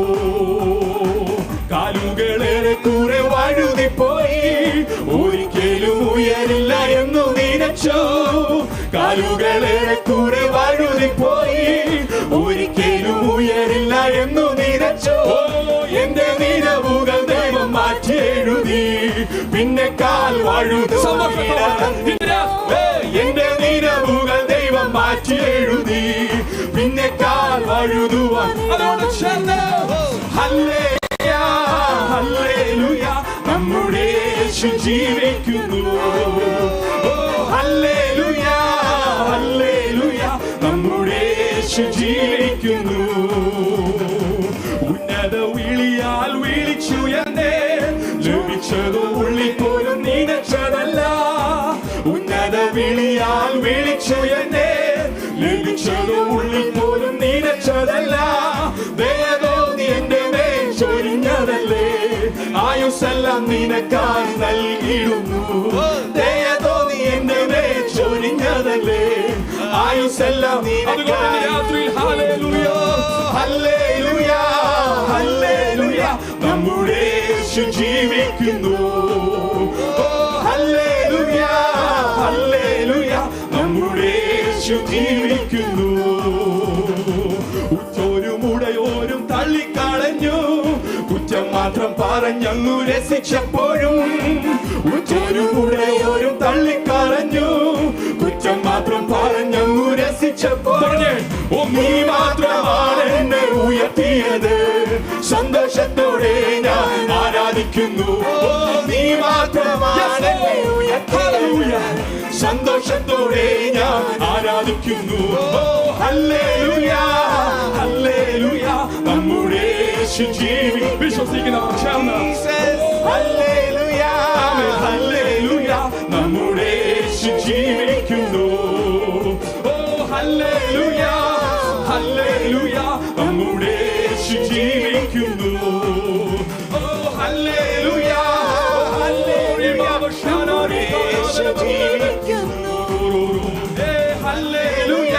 കാലുകളേറെ കൂടെ വഴുതിപ്പോയി, ഒരിക്കലും ഉയരില്ല എന്നു നിനച്ചോ. കാലുകളേറെ കൂടെ വഴുതിപ്പോയി, ഒരിക്കലും ഉയരില്ല എന്നു നിനച്ചോ. എന്റെ നിലവുകൾ ദൈവം മാറ്റി എഴുതി, പിന്നെ കാൽ വഴുതു. എന്റെ നിലവുകൾ ദൈവം മാറ്റി എഴുതി, പിന്നെ കാൽ വഴുതുവാൻ. അതോട് ചേർന്ന് ഹല്ലേലൂയ ഹല്ലേലൂയ, നമ്മുടെ യേശു ജീവിക്കുന്നു. ഓ ഹല്ലേലൂയ ഹല്ലേലൂയ, നമ്മുടെ യേശു ജീവിക്കുന്നു. ഉന്നത വിളിയാൽ വിളിച്ചുയർന്നേ, ലഭിച്ചതോ ഉള്ളിൽ പോലും നിനച്ചതല്ല. ഉന്നത വിളിയാൽ വിളിച്ചുയർന്നേ, ലഭിച്ചതോ ഉള്ളിൽ പോലും നിനച്ചതല്ല. ദയതോ നീ എന്റെ മേൽ ചൊരിഞ്ഞതല്ലേ, ആയുസ്സെല്ലാം നിനക്കായി നൽകിയിടുന്നു. ദയതോ നീ എന്റെ മേൽ ചൊരിഞ്ഞതല്ലേ, ആയുസ്സെല്ലാം നിനക്കായി. ഹല്ലേലൂയ ഹല്ലേലൂയ ഹല്ലേലൂയ, നമ്മുടെ യേശു ജീവിക്കുന്നു. ഓ ഹല്ലേലൂയ ഹല്ലേലൂയ, നമ്മുടെ യേശു ജീവിക്കുന്നു. ഉറ്റോരും ഉടയോരും തള്ളിക്കളഞ്ഞു, കുറ്റം മാത്രം പറഞ്ഞങ്ങു രസിച്ചപ്പോഴും. ഉറ്റോരും ഉടയോരും തള്ളിക്കളഞ്ഞു, കുറ്റം മാത്രം പറഞ്ഞങ്ങു രസിച്ചപ്പോഴും. ഓ നീ മാത്രമാണ് എന്നെ ഉയർത്തിയത്, സന്തോഷത്തോടെ ഞാൻ ആരാധിക്കുന്നു. ഓ നീ മാത്രമാണ് എന്നെ ഉയർത്തിയത്, സന്തോഷത്തോടെ ഞാൻ ആരാധിക്കുന്നു. ഓ ഹല്ലേലൂയ ഹല്ലേലൂയ, നമ്മുടെ യേശു ജീവി. വിശ്വസിക്കുന്ന ഹല്ലേലൂയ ഹല്ലേലൂയ, യേശു ജീവിക്കുന്നു. ഓ ഹല്ലേലൂയ, ഹല്ലേലൂയ, നമ്മുടെ യേശു ജീവിക്കുന്നു. ഓ ഹല്ലേലൂയ, ഹല്ലേലൂയ, യേശു ജീവിക്കുന്നു. ഹല്ലേലൂയ,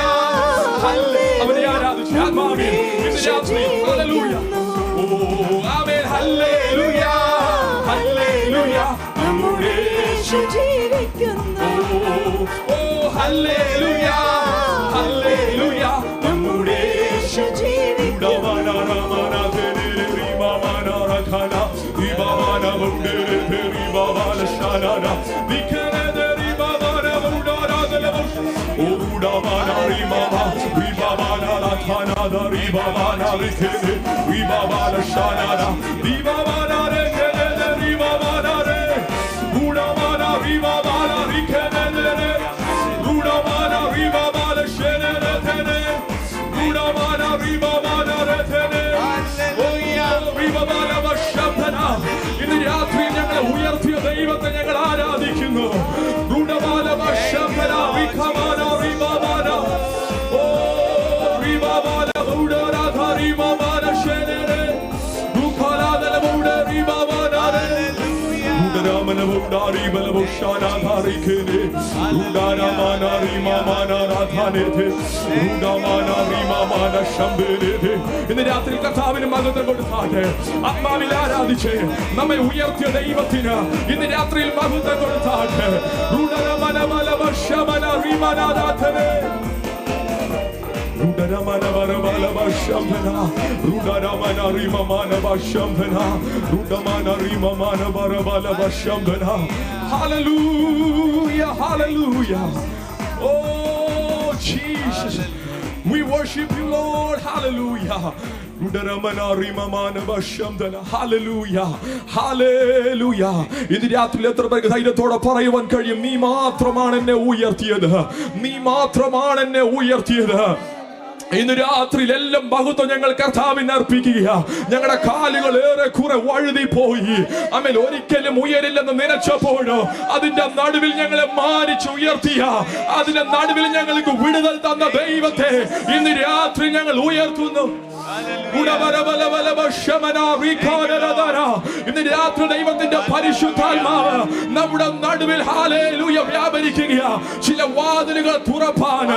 അവനെ ആരാധിച്ച് ആത്മാവിൽ ഇന്ന് രാത്രി ഹല്ലേലൂയ. ഓ ആമേൻ, ഹല്ലേലൂയ, ഹല്ലേലൂയ, നമ്മുടെ യേശു ജീവിക്കുന്നു. ഓ ഹല്ലേലൂയ, ഹല്ലേലൂയ, നമ്മുടെ യേശു ജീവിക്കുന്നു. ഇന്ന് രാത്രി ഞങ്ങളെ ഉയർത്തിയ ദൈവത്തെ ഞങ്ങൾ ആരാധിക്കുന്നു. ഇന്ന് രാത്രി കർത്താവിന് മഹത്വം കൊടുത്താട്ടെ. ആത്മാവിൽ ആരാധിച്ച് നമ്മെ ഉയർത്തിയ ദൈവത്തിന് ഇന്ന് രാത്രിയിൽ മഹത്വം കൊടുത്താട്ടെ. Hallelujah, hallelujah. Oh Jesus, we worship you, Lord. Hallelujah. Hallelujah, hallelujah. ഇന്ന് രാത്രി എത്ര പേർക്ക് ധൈര്യത്തോടെ പറയുവാൻ കഴിയും, നീ മാത്രമാണ് എന്നെ ഉയർത്തിയത്, നീ മാത്രമാണ് എന്നെ ഉയർത്തിയത്. ഇന്ന് രാത്രിയിൽ എല്ലാം മഹത്വം ഞങ്ങൾ കർത്താവിന് അർപ്പിക്കുക. ഞങ്ങളുടെ കാലുകൾ ഏറെ കുറെ വഴുതി പോയി, ആമേൻ, ഒരിക്കലും ഉയരില്ലെന്ന് നനച്ചപ്പോഴോ അതിന്റെ നടുവിൽ ഞങ്ങളെ മാനിച്ച് ഉയർത്തിയ, അതിന്റെ നടുവിൽ ഞങ്ങൾക്ക് വിടുതൽ തന്ന ദൈവത്തെ ഇന്ന് രാത്രി ഞങ്ങൾ ഉയർത്തുന്നു. ഇന്ന് രാത്രി ദൈവത്തിന്റെ പരിശുദ്ധാത്മാവ് നമ്മുടെ നടുവിൽ ഹല്ലേലൂയ വ്യാപരിക്കുക. ചില വാതിലുകൾ തുറപ്പാൻ,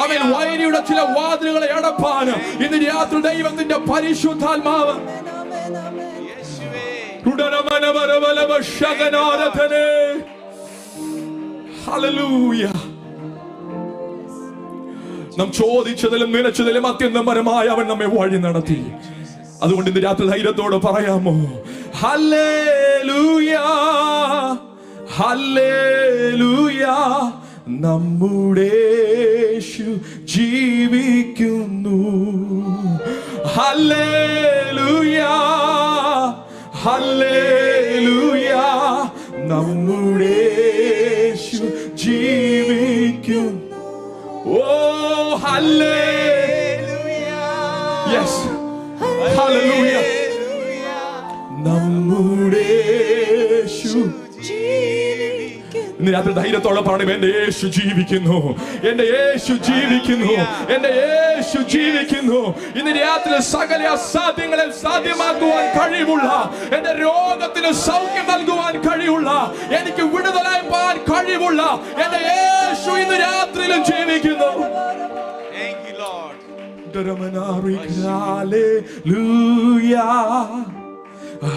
അവൻ വൈരിയുടെ ചില വാതിലുകളെ അടപ്പാൻ ഇന്ന് രാത്രി ദൈവത്തിന്റെ പരിശുദ്ധാത്മാവ്. ഹല്ലേലൂയ. നാം ചോദിച്ചതിലും നിലച്ചതിലും അത്യന്തപരമായ അവൻ നമ്മെ വഴി നടത്തി. അതുകൊണ്ട് ഇന്ന് രാത്രി ധൈര്യത്തോടെ പറയാമോ, ഹല്ലേലൂയ, ഹല്ലേലൂയ, നമ്മുടെ യേശു ജീവിക്കുന്നു. ഹല്ലേലൂയ, ഹല്ലേലൂയ, നമ്മുടെ യേശു ജീവിക്കുന്നു. Oh, hallelujah. Yes. Hallelujah. നമ്മുടെ യേശു ജീവിക്കുന്നു. ഇന്ന് രാത്രി ധൈര്യത്തോടെ പറയണം, എന്റെ യേശു ജീവിക്കുന്നു, എന്റെ യേശു ജീവിക്കുന്നു, എന്റെ യേശു ജീവിക്കുന്നു. ഇന്ന് രാത്രി സകല അസാധ്യങ്ങളെ സാധ്യമാക്കുവാൻ കഴിവുള്ള, എന്റെ രോഗത്തിന് സൗഖ്യം നൽകുവാൻ കഴിവുള്ള, എനിക്ക് വിടുതലായി പോകാൻ കഴിവുള്ള എന്റെ യേശു ഇന്ന് രാത്രിയിലും ജീവിക്കുന്നു. Thank you, Lord.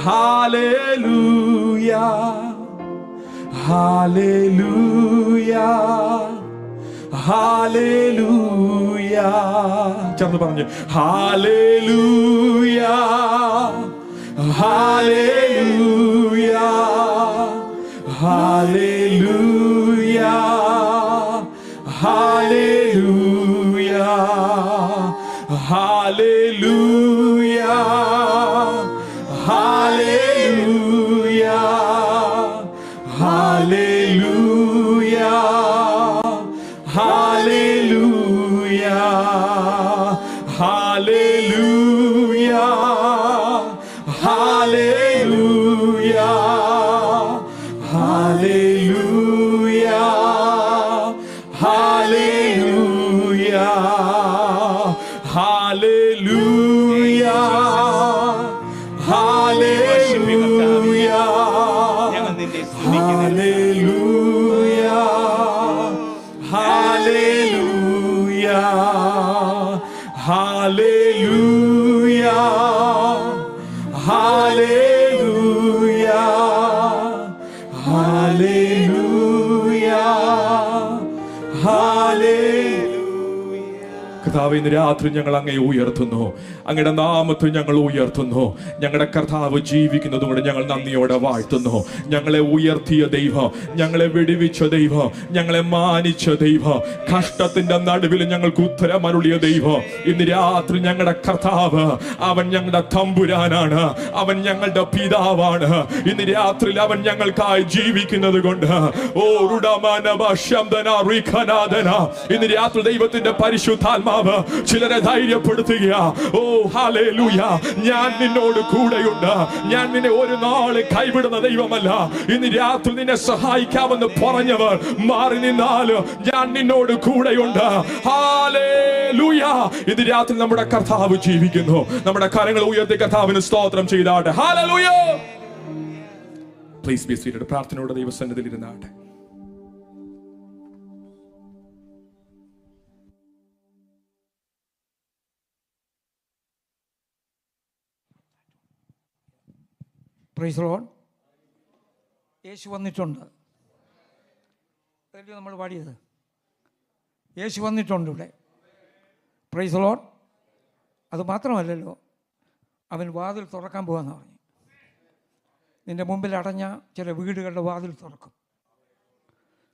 Hallelujah, hallelujah, hallelujah. ചേർന്ന് പറഞ്ഞു, hallelujah, hallelujah, hallelujah, hallelujah, hallelujah, hallelujah, hallelujah, hallelujah, hallelujah, hallelujah, hallelujah, കർത്താവ്, ഇന്ന് രാത്രി ഞങ്ങൾ അങ്ങയെ ഉയർത്തുന്നു, അങ്ങയുടെ നാമത്തെ ഞങ്ങൾ ഉയർത്തുന്നു. ഞങ്ങളുടെ കർത്താവ് ജീവിക്കുന്നത് കൊണ്ട് ഞങ്ങൾ നന്ദിയോടെ വാഴ്ത്തുന്നു. ഞങ്ങളെ ഉയർത്തിയ ദൈവം, ഞങ്ങളെ വിടുവിച്ച ദൈവം, ഞങ്ങളെ മാനിച്ച ദൈവം, കഷ്ടത്തിന്റെ നടുവിൽ ഞങ്ങൾക്ക് ഉത്തരമരുളിയ ദൈവം, ഇന്ന് രാത്രി ഞങ്ങളുടെ കർത്താവ്, അവൻ ഞങ്ങളുടെ തമ്പുരാനാണ്, അവൻ ഞങ്ങളുടെ പിതാവാണ്. ഇന്ന് രാത്രി അവൻ ഞങ്ങൾക്കായി ജീവിക്കുന്നത് കൊണ്ട് ഇന്ന് രാത്രി ദൈവത്തിന്റെ പരിശുദ്ധാത്മാവ് ചിലരെ ധൈര്യപ്പെടുത്തുക. ഓ ഹല്ലേലൂയ, ഞാൻ നിന്നോട് കൂടെയുണ്ട്, ഞാൻ നിന്നെ ഒരു നാൾ കൈവിടുന്ന ദൈവമല്ല. ഇന്ന് രാത്രി നിന്നെ സഹായിക്കാമെന്ന് പറഞ്ഞവർ മാറി നിന്നാലും ഞാൻ നിന്നോട് കൂടെയുണ്ട്. ഹല്ലേലൂയ. ഇന്ന് രാത്രി നമ്മുടെ കർത്താവ് ജീവിക്കുന്നു. നമ്മുടെ കരങ്ങൾ ഉയർത്തി കർത്താവിന് സ്തോത്രം ചെയ്താട്ടെ. ഹല്ലേലൂയ. Please be seated. പ്രാർത്ഥനയോടെ ദൈവസന്നിധിയിൽ ഇരുന്നാട്ടെ. Praise the Lord. യേശു വന്നിട്ടുണ്ട്. അതല്ലേ നമ്മൾ പാടിയത്? യേശു വന്നിട്ടുണ്ട് ഇവിടെ. Price the Lord. അതുമാത്രമല്ലല്ലോ, അവൻ വാതിൽ തുറക്കാൻ പോകാമെന്ന് പറഞ്ഞു. നിൻ്റെ മുമ്പിൽ അടഞ്ഞ ചില വീടുകളുടെ വാതിൽ തുറക്കും.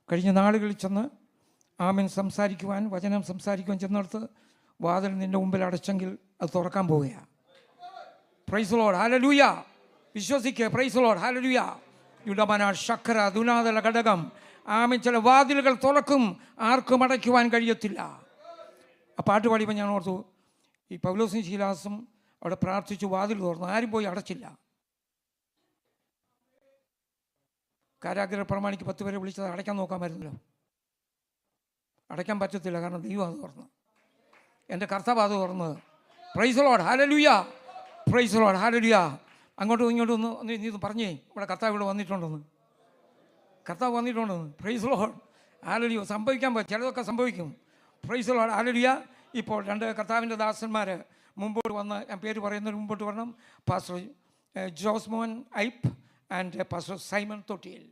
കഴിഞ്ഞ നാളുകളിൽ ചെന്ന് ആമേൻ സംസാരിക്കുവാൻ, വചനം സംസാരിക്കുവാൻ ചെന്നിടത്ത് വാതിൽ നിൻ്റെ മുമ്പിൽ അടച്ചെങ്കിൽ അത് തുറക്കാൻ പോവുകയാണ്. Price the Lord. ഹല്ലേലൂയ. വിശ്വസിക്കുക. Price the Lord. ഹല്ലേലൂയ. യുഡമന ശക്കര ദുനാദല ഘടകം. ആമേൻ. ചില വാതിലുകൾ തുറക്കും, ആർക്കും അടയ്ക്കുവാൻ കഴിയത്തില്ല. ആ പാട്ട് പാടിയപ്പോൾ ഞാൻ ഓർത്തു, ഈ പൗലോസും ശീലാസും അവിടെ പ്രാർത്ഥിച്ചു, വാതിൽ തുറന്നു, ആരും പോയി അടച്ചില്ല. കാരാഗ്രഹ പ്രമാണിക്ക് 10 പേരെ വിളിച്ചത് അടയ്ക്കാൻ നോക്കാമായിരുന്നല്ലോ. അടയ്ക്കാൻ പറ്റത്തില്ല, കാരണം ദൈവം അത് തുറന്നു. എൻ്റെ കർത്താവ് അത് തുറന്നത്. Price the Lord. Hallelujah. Praise the Lord. Hallelujah. അങ്ങോട്ടും ഇങ്ങോട്ടും ഒന്ന് നീ പറഞ്ഞേ, ഇവിടെ കർത്താവ് ഇവിടെ വന്നിട്ടുണ്ടെന്ന്. കർത്താവ് വന്നിട്ടുണ്ടെന്ന്. Price the Lord. ഹല്ലേലൂയ. സംഭവിക്കാൻ പറ്റും, ചിലതൊക്കെ സംഭവിക്കും. Price the Lord. ഹല്ലേലൂയ. ഇപ്പോൾ 2 കർത്താവിൻ്റെ ദാസന്മാർ മുമ്പോട്ട് വന്ന്, ഞാൻ പേര് പറയുന്നതിന് മുമ്പോട്ട് വരണം. Pastor Josmon Aipe and pastor Simon Thottiyil.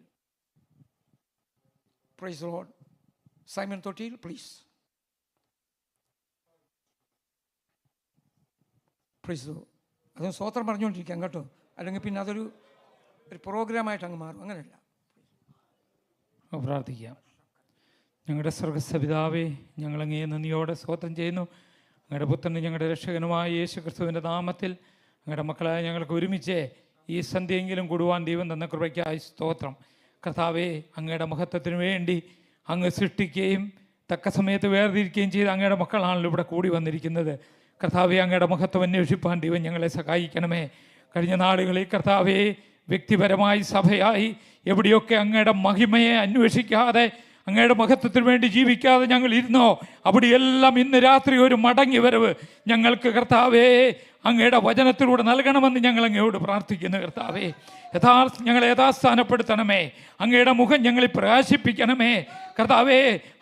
Praise the Lord. Simon Thottiyil, please. Praise the Lord. അതും സ്വോത്രം പറഞ്ഞുകൊണ്ടിരിക്കാം കേട്ടോ, അല്ലെങ്കിൽ പിന്നെ അതൊരു പ്രോഗ്രാമായിട്ട് അങ്ങ് മാറും. അങ്ങനെയല്ല. പ്രാർത്ഥിക്കാം. ഞങ്ങളുടെ സ്വർഗ്ഗസ്ഥപിതാവേ, ഞങ്ങളങ്ങേ നന്ദിയോടെ സ്തോത്രം ചെയ്യുന്നു. അങ്ങയുടെ പുത്രനും ഞങ്ങളുടെ രക്ഷകനുമായ യേശു ക്രിസ്തുവിൻ്റെ നാമത്തിൽ അങ്ങയുടെ മക്കളായ ഞങ്ങൾക്ക് ഒരുമിച്ച് ഈ സന്ധ്യയെങ്കിലും കൂടുവാൻ ദൈവം തന്ന കൃപയ്ക്കായി സ്തോത്രം. കർത്താവേ, അങ്ങയുടെ മഹത്വത്തിന് വേണ്ടി അങ്ങ് സൃഷ്ടിക്കുകയും തക്ക സമയത്ത് വേർതിരിക്കുകയും ചെയ്ത് അങ്ങയുടെ മക്കളാണല്ലോ ഇവിടെ കൂടി വന്നിരിക്കുന്നത്. കർത്താവെ, അങ്ങയുടെ മഹത്വം അന്വേഷിപ്പാൻ ദൈവം ഞങ്ങളെ സഹായിക്കണമേ. കഴിഞ്ഞ നാളുകളിൽ കർത്താവെ, വ്യക്തിപരമായി സഭയായി എവിടെയൊക്കെ അങ്ങയുടെ മഹിമയെ അന്വേഷിക്കാതെ, അങ്ങയുടെ മഹത്വത്തിന് വേണ്ടി ജീവിക്കാതെ ഞങ്ങൾ ഇരുന്നോ, അവിടെയെല്ലാം ഇന്ന് രാത്രി ഒരു മടങ്ങി വരവ് ഞങ്ങൾക്ക് കർത്താവേ അങ്ങയുടെ വചനത്തിലൂടെ നൽകണമെന്ന് ഞങ്ങൾ അങ്ങയോട് പ്രാർത്ഥിക്കുന്നു. കർത്താവേ, ഞങ്ങളെ യഥാസ്ഥാനപ്പെടുത്തണമേ. അങ്ങയുടെ മുഖം ഞങ്ങളെ പ്രകാശിപ്പിക്കണമേ. കർത്താവേ,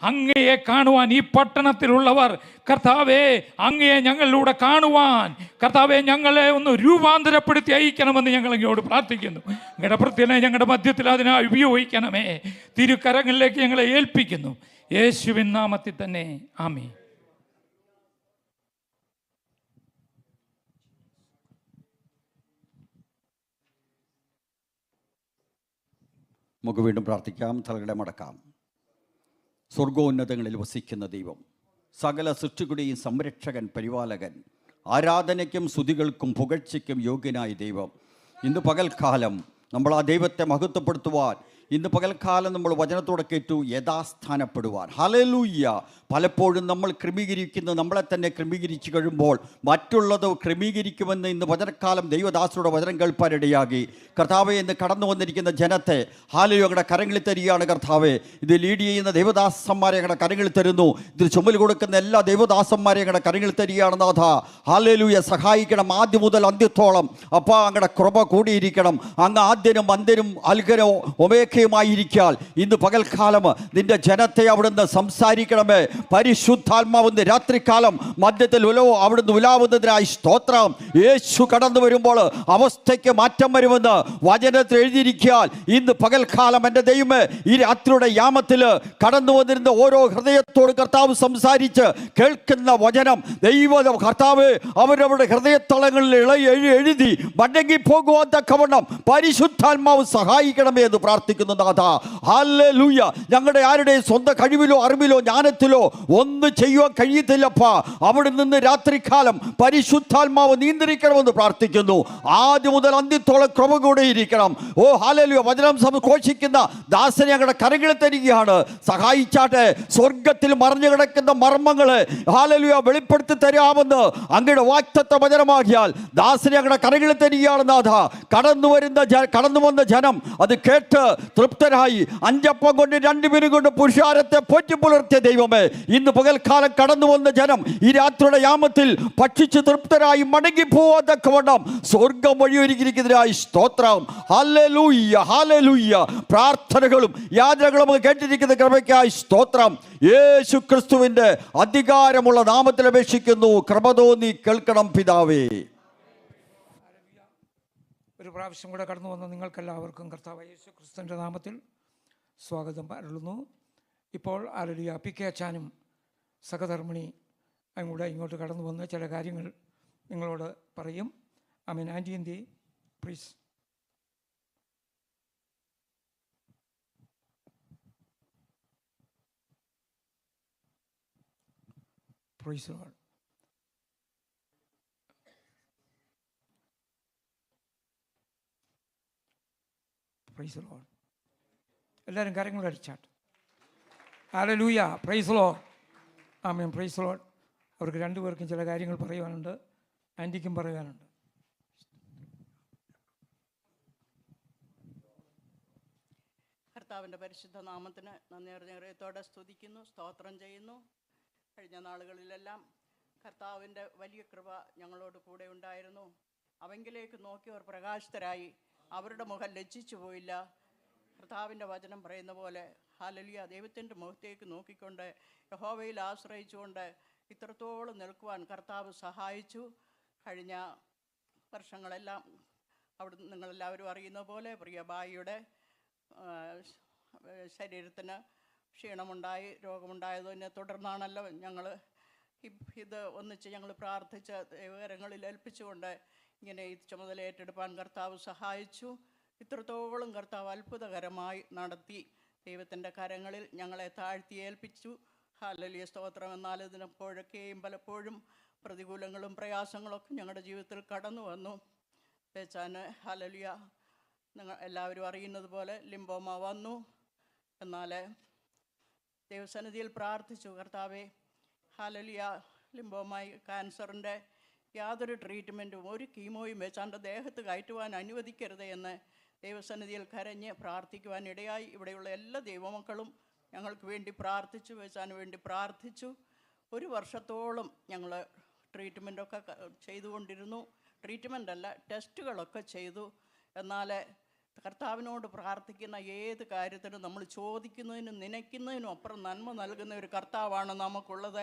അങ്ങയെ കാണുവാൻ ഈ പട്ടണത്തിലുള്ളവർ കർത്താവേ അങ്ങയെ ഞങ്ങളിലൂടെ കാണുവാൻ കർത്താവേ ഞങ്ങളെ ഒന്ന് രൂപാന്തരപ്പെടുത്തി അയക്കണമെന്ന് ഞങ്ങൾ അങ്ങയോട് പ്രാർത്ഥിക്കുന്നു. അങ്ങയുടെ പ്രത്യനെ ഞങ്ങളുടെ മധ്യത്തിൽ അതിനായി ഉപയോഗിക്കണമേ. തിരുക്കരങ്ങളിലേക്ക് ഞങ്ങളെ ഏൽപ്പിക്കുന്നു. യേശുവിൻ നാമത്തിൽ തന്നെ ആമേൻ. നമുക്ക് വീണ്ടും പ്രാർത്ഥിക്കാം. തലകളെ മടക്കാം. സ്വർഗോന്നതങ്ങളിൽ വസിക്കുന്ന ദൈവം, സകല സൃഷ്ടികളുടെയും സംരക്ഷകൻ, പരിപാലകൻ, ആരാധനയ്ക്കും സ്തുതികൾക്കും പുകഴ്ചയ്ക്കും യോഗ്യനായ ദൈവം, ഇന്ന് പകൽക്കാലം നമ്മൾ ആ ദൈവത്തെ മഹത്വപ്പെടുത്തുവാൻ, ഇന്ന് പകൽക്കാലം നമ്മൾ വചനത്തോടെ കേട്ടു യഥാസ്ഥാനപ്പെടുവാൻ. ഹല്ലേലൂയ. പലപ്പോഴും നമ്മൾ ക്രമീകരിക്കുന്നത് നമ്മളെ തന്നെ ക്രമീകരിച്ചു കഴിയുമ്പോൾ മറ്റുള്ളത് ക്രമീകരിക്കുമെന്ന് ഇന്ന് വചനക്കാലം ദൈവദാസരുടെ വചനം കേൾപ്പാനിടയാകി. കർത്താവെ, ഇന്ന് കടന്നു വന്നിരിക്കുന്ന ജനത്തെ ഹാലലൂയ ഞങ്ങളുടെ കരങ്ങളിൽ തരികയാണ്. കർത്താവെ, ഇത് ലീഡ് ചെയ്യുന്ന ദൈവദാസന്മാരെ ഞങ്ങളുടെ കരങ്ങളിൽ തരുന്നു. ഇതിൽ ചുമൽ കൊടുക്കുന്ന എല്ലാ ദൈവദാസന്മാരെ ഞങ്ങളുടെ കരങ്ങളിൽ തരികയാണ്. നാഥ, ഹാലലൂയ സഹായിക്കണം. ആദ്യം മുതൽ അന്ത്യത്തോളം അപ്പാ അങ്ങയുടെ കൃപ കൂടിയിരിക്കണം. അങ്ങ് ആദ്യനും അന്ത്യനും അൽഗനോ ഒമേഖ ഒക്കെയുമായിരിക്കാൽ ഇന്ന് പകൽക്കാലം നിന്റെ ജനത്തെ അവിടുന്ന് സംസാരിക്കണമേ. പരിശുദ്ധാത്മാവെന്ന് രാത്രികാലം മധ്യത്തിൽ അവിടുന്ന് ഉലാവുന്നതിനായി സ്തോത്രം. യേശു കടന്നു വരുമ്പോൾ അവസ്ഥയ്ക്ക് മാറ്റം വരുമെന്ന് വചനത്തിൽ എഴുതിയിരിക്കാൻ ഇന്ന് പകൽക്കാലം എൻ്റെ ദൈവമേ ഈ രാത്രിയുടെ യാമത്തിൽ കടന്നു വന്നിരുന്ന ഓരോ ഹൃദയത്തോട് കർത്താവ് സംസാരിച്ച് കേൾക്കുന്ന വചനം ദൈവ കർത്താവ് അവരവരുടെ ഹൃദയത്തളങ്ങളിൽ എഴുതി മടങ്ങി പോകുവാൻ തക്കവണ്ണം പരിശുദ്ധാത്മാവ് സഹായിക്കണമേ എന്ന് പ്രാർത്ഥിക്കുന്നു നാഥ. ഹല്ലേലൂയ. ഞങ്ങളുടെ ആരുടെയും സ്വന്തം കഴിവിലോ അറിവിലോ ജ്ഞാനത്തിലോ ഒന്നും ചെയ്യുവാൻ കഴിയത്തില്ലപ്പാ. അവിടെ നിന്ന് രാത്രികാലം പരിശുദ്ധാത്മാവ് നിയന്ത്രിക്കണമെന്ന് പ്രാർത്ഥിക്കുന്നു. ആദ്യം മുതൽ അന്ത്യത്തോളം ക്രമ കൂടെ ഇരിക്കണം. ഓ ഹല്ലേലൂയ. വചനം ഘോഷിക്കുന്ന ദാസനെ ഞങ്ങളുടെ കരങ്ങളിൽ തരികയാണ്. സഹായിച്ചാട്ടെ. സ്വർഗത്തിൽ മറഞ്ഞു കിടക്കുന്ന മർമ്മങ്ങളെ ഹല്ലേലൂയ വെളിപ്പെടുത്തി തരാമെന്ന് അങ്ങയുടെ വാഗ്ദത്ത വചനമാകിയാൽ ദാസനെ ഞങ്ങളുടെ കരങ്ങളിൽ തരികയാണ് നാഥ. കടന്നു വന്ന ജനം അത് കേട്ട് തൃപ്തരായി 5 അപ്പം കൊണ്ട് 2 മീനും കൊണ്ട് പുരുഷാരത്തെ പോറ്റി പുലർത്തിയ ദൈവമേ, ഇന്ന് പകൽക്കാലം കടന്നു വന്ന ജനം ഈ രാത്രിയുടെ യാമത്തിൽ ഭക്ഷിച്ച് തൃപ്തരായി മടങ്ങി പോവാതക്കവണ്ണം സ്വർഗം വഴിയൊരുക്കിയിരിക്കുന്നതിനായി സ്തോത്രം. Hallelujah, hallelujah. പ്രാർത്ഥനകളും യാചനകളും കേട്ടിരിക്കുന്ന കൃപയ്ക്കായി സ്തോത്രം. യേശു ക്രിസ്തുവിന്റെ അധികാരമുള്ള നാമത്തിൽ അപേക്ഷിക്കുന്നു. കൃപ തോന്നി കേൾക്കണം പിതാവേ. ഒരു പ്രാവശ്യം കൂടെ കടന്നു വന്ന നിങ്ങൾക്കെല്ലാവർക്കും കർത്താവ് യേശു ക്രിസ്തുവിൻ്റെ നാമത്തിൽ സ്വാഗതം അരുളുന്നു. ഇപ്പോൾ ഹല്ലേലൂയ പി കെ അച്ചാനും സഹധർമ്മിണി അങ്ങോട്ട് ഇങ്ങോട്ട് കടന്നു വന്ന് ചില കാര്യങ്ങൾ നിങ്ങളോട് പറയും. ആമീൻ. ആൻറ്റി എന്തി please. Praise the Lord. Praise the Lord. എല്ലാവരും കാര്യങ്ങൾ അടിച്ചാട്ട്. Hallelujah. Praise the Lord. Amen. Praise the Lord. അവർക്ക് 2 പേർക്കും ചില കാര്യങ്ങൾ പറയുവാനുണ്ട്. ആൻറ്റിക്കും പറയാനുണ്ട്. കർത്താവിൻ്റെ പരിശുദ്ധ നാമത്തിന് നന്ദി നിറഞ്ഞ ഹൃദയത്തോടെ സ്തുതിക്കുന്നു, സ്തോത്രം ചെയ്യുന്നു. കഴിഞ്ഞ നാളുകളിലെല്ലാം കർത്താവിൻ്റെ വലിയ കൃപ ഞങ്ങളോട് കൂടെ ഉണ്ടായിരുന്നു. അവങ്കിലേക്ക് നോക്കിയവർ പ്രകാശിതരായി, അവരുടെ മുഖം ലജ്ജിച്ചു പോയില്ല. കർത്താവിൻ്റെ വചനം പറയുന്ന പോലെ ഹല്ലേലൂയ, ദൈവത്തിൻ്റെ മുഖത്തേക്ക് നോക്കിക്കൊണ്ട് യഹോവയിൽ ആശ്രയിച്ചുകൊണ്ട് ഇത്രത്തോളം നിൽക്കുവാൻ കർത്താവ് സഹായിച്ചു. കഴിഞ്ഞ വർഷങ്ങളെല്ലാം അവിടെ നിങ്ങളെല്ലാവരും അറിയുന്ന പോലെ പ്രിയ ബായിയുടെ ശരീരത്തിന് ക്ഷീണമുണ്ടായി, രോഗമുണ്ടായതിനെ തുടർന്നാണല്ലോ ഞങ്ങൾ ഇത് ഒന്നിച്ച് ഞങ്ങൾ പ്രാർത്ഥിച്ച ദൈവകരങ്ങളിൽ ഏൽപ്പിച്ചുകൊണ്ട് ഇങ്ങനെ ഈ ചുമതല ഏറ്റെടുപ്പാൻ കർത്താവ് സഹായിച്ചു. ഇത്രത്തോളം കർത്താവ് അത്ഭുതകരമായി നടത്തി. ദൈവത്തിൻ്റെ കരങ്ങളിൽ ഞങ്ങളെ താഴ്ത്തി ഏൽപ്പിച്ചു. ഹല്ലേലൂയ, സ്തോത്രം. എന്നാൽ ഇതിനെപ്പോഴൊക്കെയും പലപ്പോഴും പ്രതികൂലങ്ങളും പ്രയാസങ്ങളൊക്കെ ഞങ്ങളുടെ ജീവിതത്തിൽ കടന്നു വന്നു. വെച്ചാൽ ഹല്ലേലൂയ, നിങ്ങൾ എല്ലാവരും അറിയുന്നത് പോലെ ലിംബോമ വന്നു. എന്നാൽ ദൈവസന്നിധിയിൽ പ്രാർത്ഥിച്ചു, കർത്താവേ ഹല്ലേലൂയ, ലിംബോമായി ക്യാൻസറിൻ്റെ യാതൊരു ട്രീറ്റ്മെൻറ്റും ഒരു കീമോയും വെച്ചാൻ്റെ ദേഹത്ത് കയറ്റുവാൻ അനുവദിക്കരുത് എന്ന് ദൈവസന്നിധിയിൽ കരഞ്ഞ് പ്രാർത്ഥിക്കുവാൻ ഇടയായി. ഇവിടെയുള്ള എല്ലാ ദൈവമക്കളും ഞങ്ങൾക്ക് വേണ്ടി പ്രാർത്ഥിച്ചു, വെച്ചാന് വേണ്ടി പ്രാർത്ഥിച്ചു. 1 വർഷത്തോളം ഞങ്ങൾ ട്രീറ്റ്മെൻറ്റൊക്കെ ചെയ്തുകൊണ്ടിരുന്നു. ട്രീറ്റ്മെൻ്റല്ല, ടെസ്റ്റുകളൊക്കെ ചെയ്തു. എന്നാൽ കർത്താവിനോട് പ്രാർത്ഥിക്കുന്ന ഏത് കാര്യത്തിനും നമ്മൾ ചോദിക്കുന്നതിനും നനയ്ക്കുന്നതിനും അപ്പുറം നന്മ നൽകുന്ന ഒരു കർത്താവാണ് നമുക്കുള്ളത്.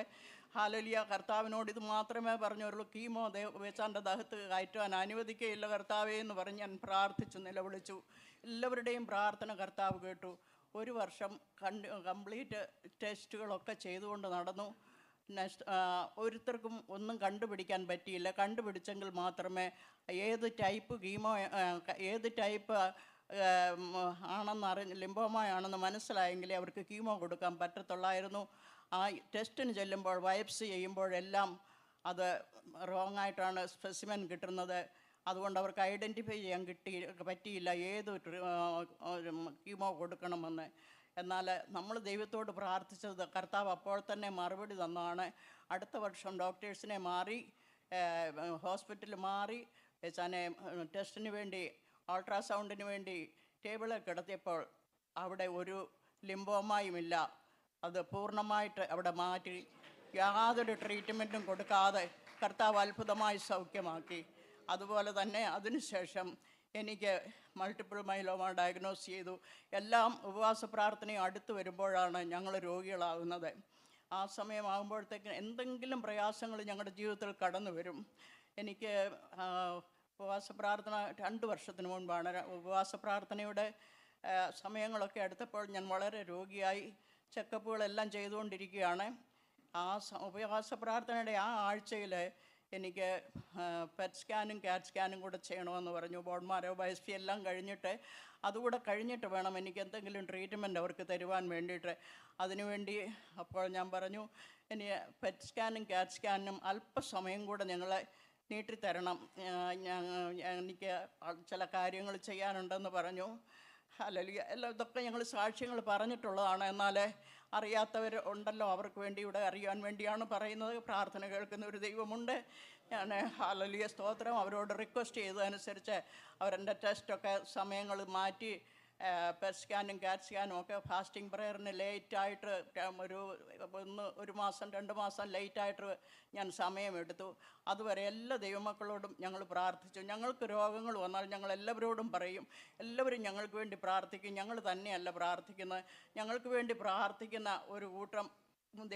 ഹല്ലേലൂയ. കർത്താവിനോട് ഇത് മാത്രമേ പറഞ്ഞുള്ളൂ, കീമോ വെച്ചാൻ്റെ ദഹത്ത് കയറ്റുവാൻ അനുവദിക്കുകയില്ല കർത്താവേ എന്ന് പറഞ്ഞ് ഞാൻ പ്രാർത്ഥിച്ചു, നിലവിളിച്ചു. എല്ലാവരുടെയും പ്രാർത്ഥന കർത്താവ് കേട്ടു. 1 വർഷം കംപ്ലീറ്റ് ടെസ്റ്റുകളൊക്കെ ചെയ്തുകൊണ്ട് നടന്നു. ഒരുത്തർക്കും ഒന്നും കണ്ടുപിടിക്കാൻ പറ്റിയില്ല. കണ്ടുപിടിച്ചെങ്കിൽ മാത്രമേ ഏത് ടൈപ്പ് കീമോ ഏത് ടൈപ്പ് ആണെന്ന് ലിംബോമയാണെന്ന് മനസ്സിലായെങ്കിലേ അവർക്ക് കീമോ കൊടുക്കാൻ പറ്റത്തുള്ളായിരുന്നു. ആ ടെസ്റ്റിന് ചെല്ലുമ്പോൾ ബയോപ്സി ചെയ്യുമ്പോഴെല്ലാം അത് റോങ് ആയിട്ടാണ് സ്പെസിമെൻ കിട്ടുന്നത്. അതുകൊണ്ട് അവർക്ക് ഐഡൻറ്റിഫൈ ചെയ്യാൻ പറ്റിയില്ല ഏത് കീമോ കൊടുക്കണമെന്ന്. എന്നാൽ നമ്മൾ ദൈവത്തോട് പ്രാർത്ഥിച്ചത് കർത്താവ് അപ്പോൾ തന്നെ മറുപടി തന്നാണ്. അടുത്ത വർഷം ഡോക്ടേഴ്സിനെ മാറി, ഹോസ്പിറ്റൽ മാറി, വെച്ചാനെ ടെസ്റ്റിന് വേണ്ടി അൾട്രാസൗണ്ടിന് വേണ്ടി ടേബിളിൽ കിടത്തിയപ്പോൾ അവിടെ ഒരു ലിംബോമായുമില്ല. അത് പൂർണ്ണമായിട്ട് അവിടെ മാറ്റി യാതൊരു ട്രീറ്റ്മെൻറ്റും കൊടുക്കാതെ കർത്താവ് അത്ഭുതമായി സൗഖ്യമാക്കി. അതുപോലെ തന്നെ അതിനുശേഷം എനിക്ക് മൾട്ടിപ്പിൾ മൈലോമ ഡയഗ്നോസ് ചെയ്തു. എല്ലാം ഉപവാസ പ്രാർത്ഥനയും അടുത്ത് വരുമ്പോഴാണ് ഞങ്ങൾ രോഗികളാകുന്നത്. ആ സമയമാകുമ്പോഴത്തേക്ക് എന്തെങ്കിലും പ്രയാസങ്ങൾ ഞങ്ങളുടെ ജീവിതത്തിൽ കടന്നു വരും. എനിക്ക് ഉപവാസ പ്രാർത്ഥന 2 വർഷത്തിന് മുൻപാണ്. ഉപവാസ പ്രാർത്ഥനയുടെ സമയങ്ങളൊക്കെ അടുത്തപ്പോൾ ഞാൻ വളരെ രോഗിയായി. ചെക്കപ്പുകളെല്ലാം ചെയ്തുകൊണ്ടിരിക്കുകയാണ്. ആ ഉപവാസ പ്രാർത്ഥനയുടെ ആ ആഴ്ചയിൽ എനിക്ക് പെറ്റ് സ്കാനും കാറ്റ് സ്കാനും കൂടെ ചെയ്യണമെന്ന് പറഞ്ഞു. ബോൺമാരോ ബയോപ്സി എല്ലാം കഴിഞ്ഞിട്ട് അതുകൂടെ കഴിഞ്ഞിട്ട് വേണം എനിക്ക് എന്തെങ്കിലും ട്രീറ്റ്മെൻറ്റ് അവർക്ക് തരുവാൻ വേണ്ടിയിട്ട്. അതിനുവേണ്ടി അപ്പോൾ ഞാൻ പറഞ്ഞു, ഇനി പെറ്റ് സ്കാനും കാറ്റ് സ്കാനും അല്പസമയം കൂടെ ഞങ്ങളെ നീട്ടിത്തരണം, എനിക്ക് ചില കാര്യങ്ങൾ ചെയ്യാനുണ്ടെന്ന് പറഞ്ഞു. ഹല്ലേലൂയ. എല്ലാം ഇതൊക്കെ ഞങ്ങൾ സാക്ഷ്യങ്ങൾ പറഞ്ഞിട്ടുള്ളതാണ്. എന്നാൽ അറിയാത്തവർ ഉണ്ടല്ലോ, അവർക്ക് വേണ്ടി ഇവിടെ അറിയാൻ വേണ്ടിയാണ് പറയുന്നത്. പ്രാർത്ഥന കേൾക്കുന്ന ഒരു ദൈവമുണ്ട്. ഞാൻ ഹല്ലേലൂയ സ്തോത്രം അവരോട് റിക്വസ്റ്റ് ചെയ്തതനുസരിച്ച് അവരെൻ്റെ ടെസ്റ്റൊക്കെ സമയങ്ങൾ മാറ്റി പെറ്റ് സ്കാനും കാറ്റ് സ്കാനും ഒക്കെ ഫാസ്റ്റിംഗ് പ്രയറിന് ലേറ്റായിട്ട് ഒരു മാസം 2 മാസം ലേറ്റായിട്ട് ഞാൻ സമയമെടുത്തു. അതുവരെ എല്ലാ ദൈവമക്കളോടും ഞങ്ങൾ പ്രാർത്ഥിച്ചു. ഞങ്ങൾക്ക് രോഗങ്ങൾ വന്നാൽ ഞങ്ങൾ എല്ലാവരോടും പറയും, എല്ലാവരും ഞങ്ങൾക്ക് വേണ്ടി പ്രാർത്ഥിക്കും. ഞങ്ങൾ തന്നെയല്ല പ്രാർത്ഥിക്കുന്നത്, ഞങ്ങൾക്ക് വേണ്ടി പ്രാർത്ഥിക്കുന്ന ഒരു കൂട്ടം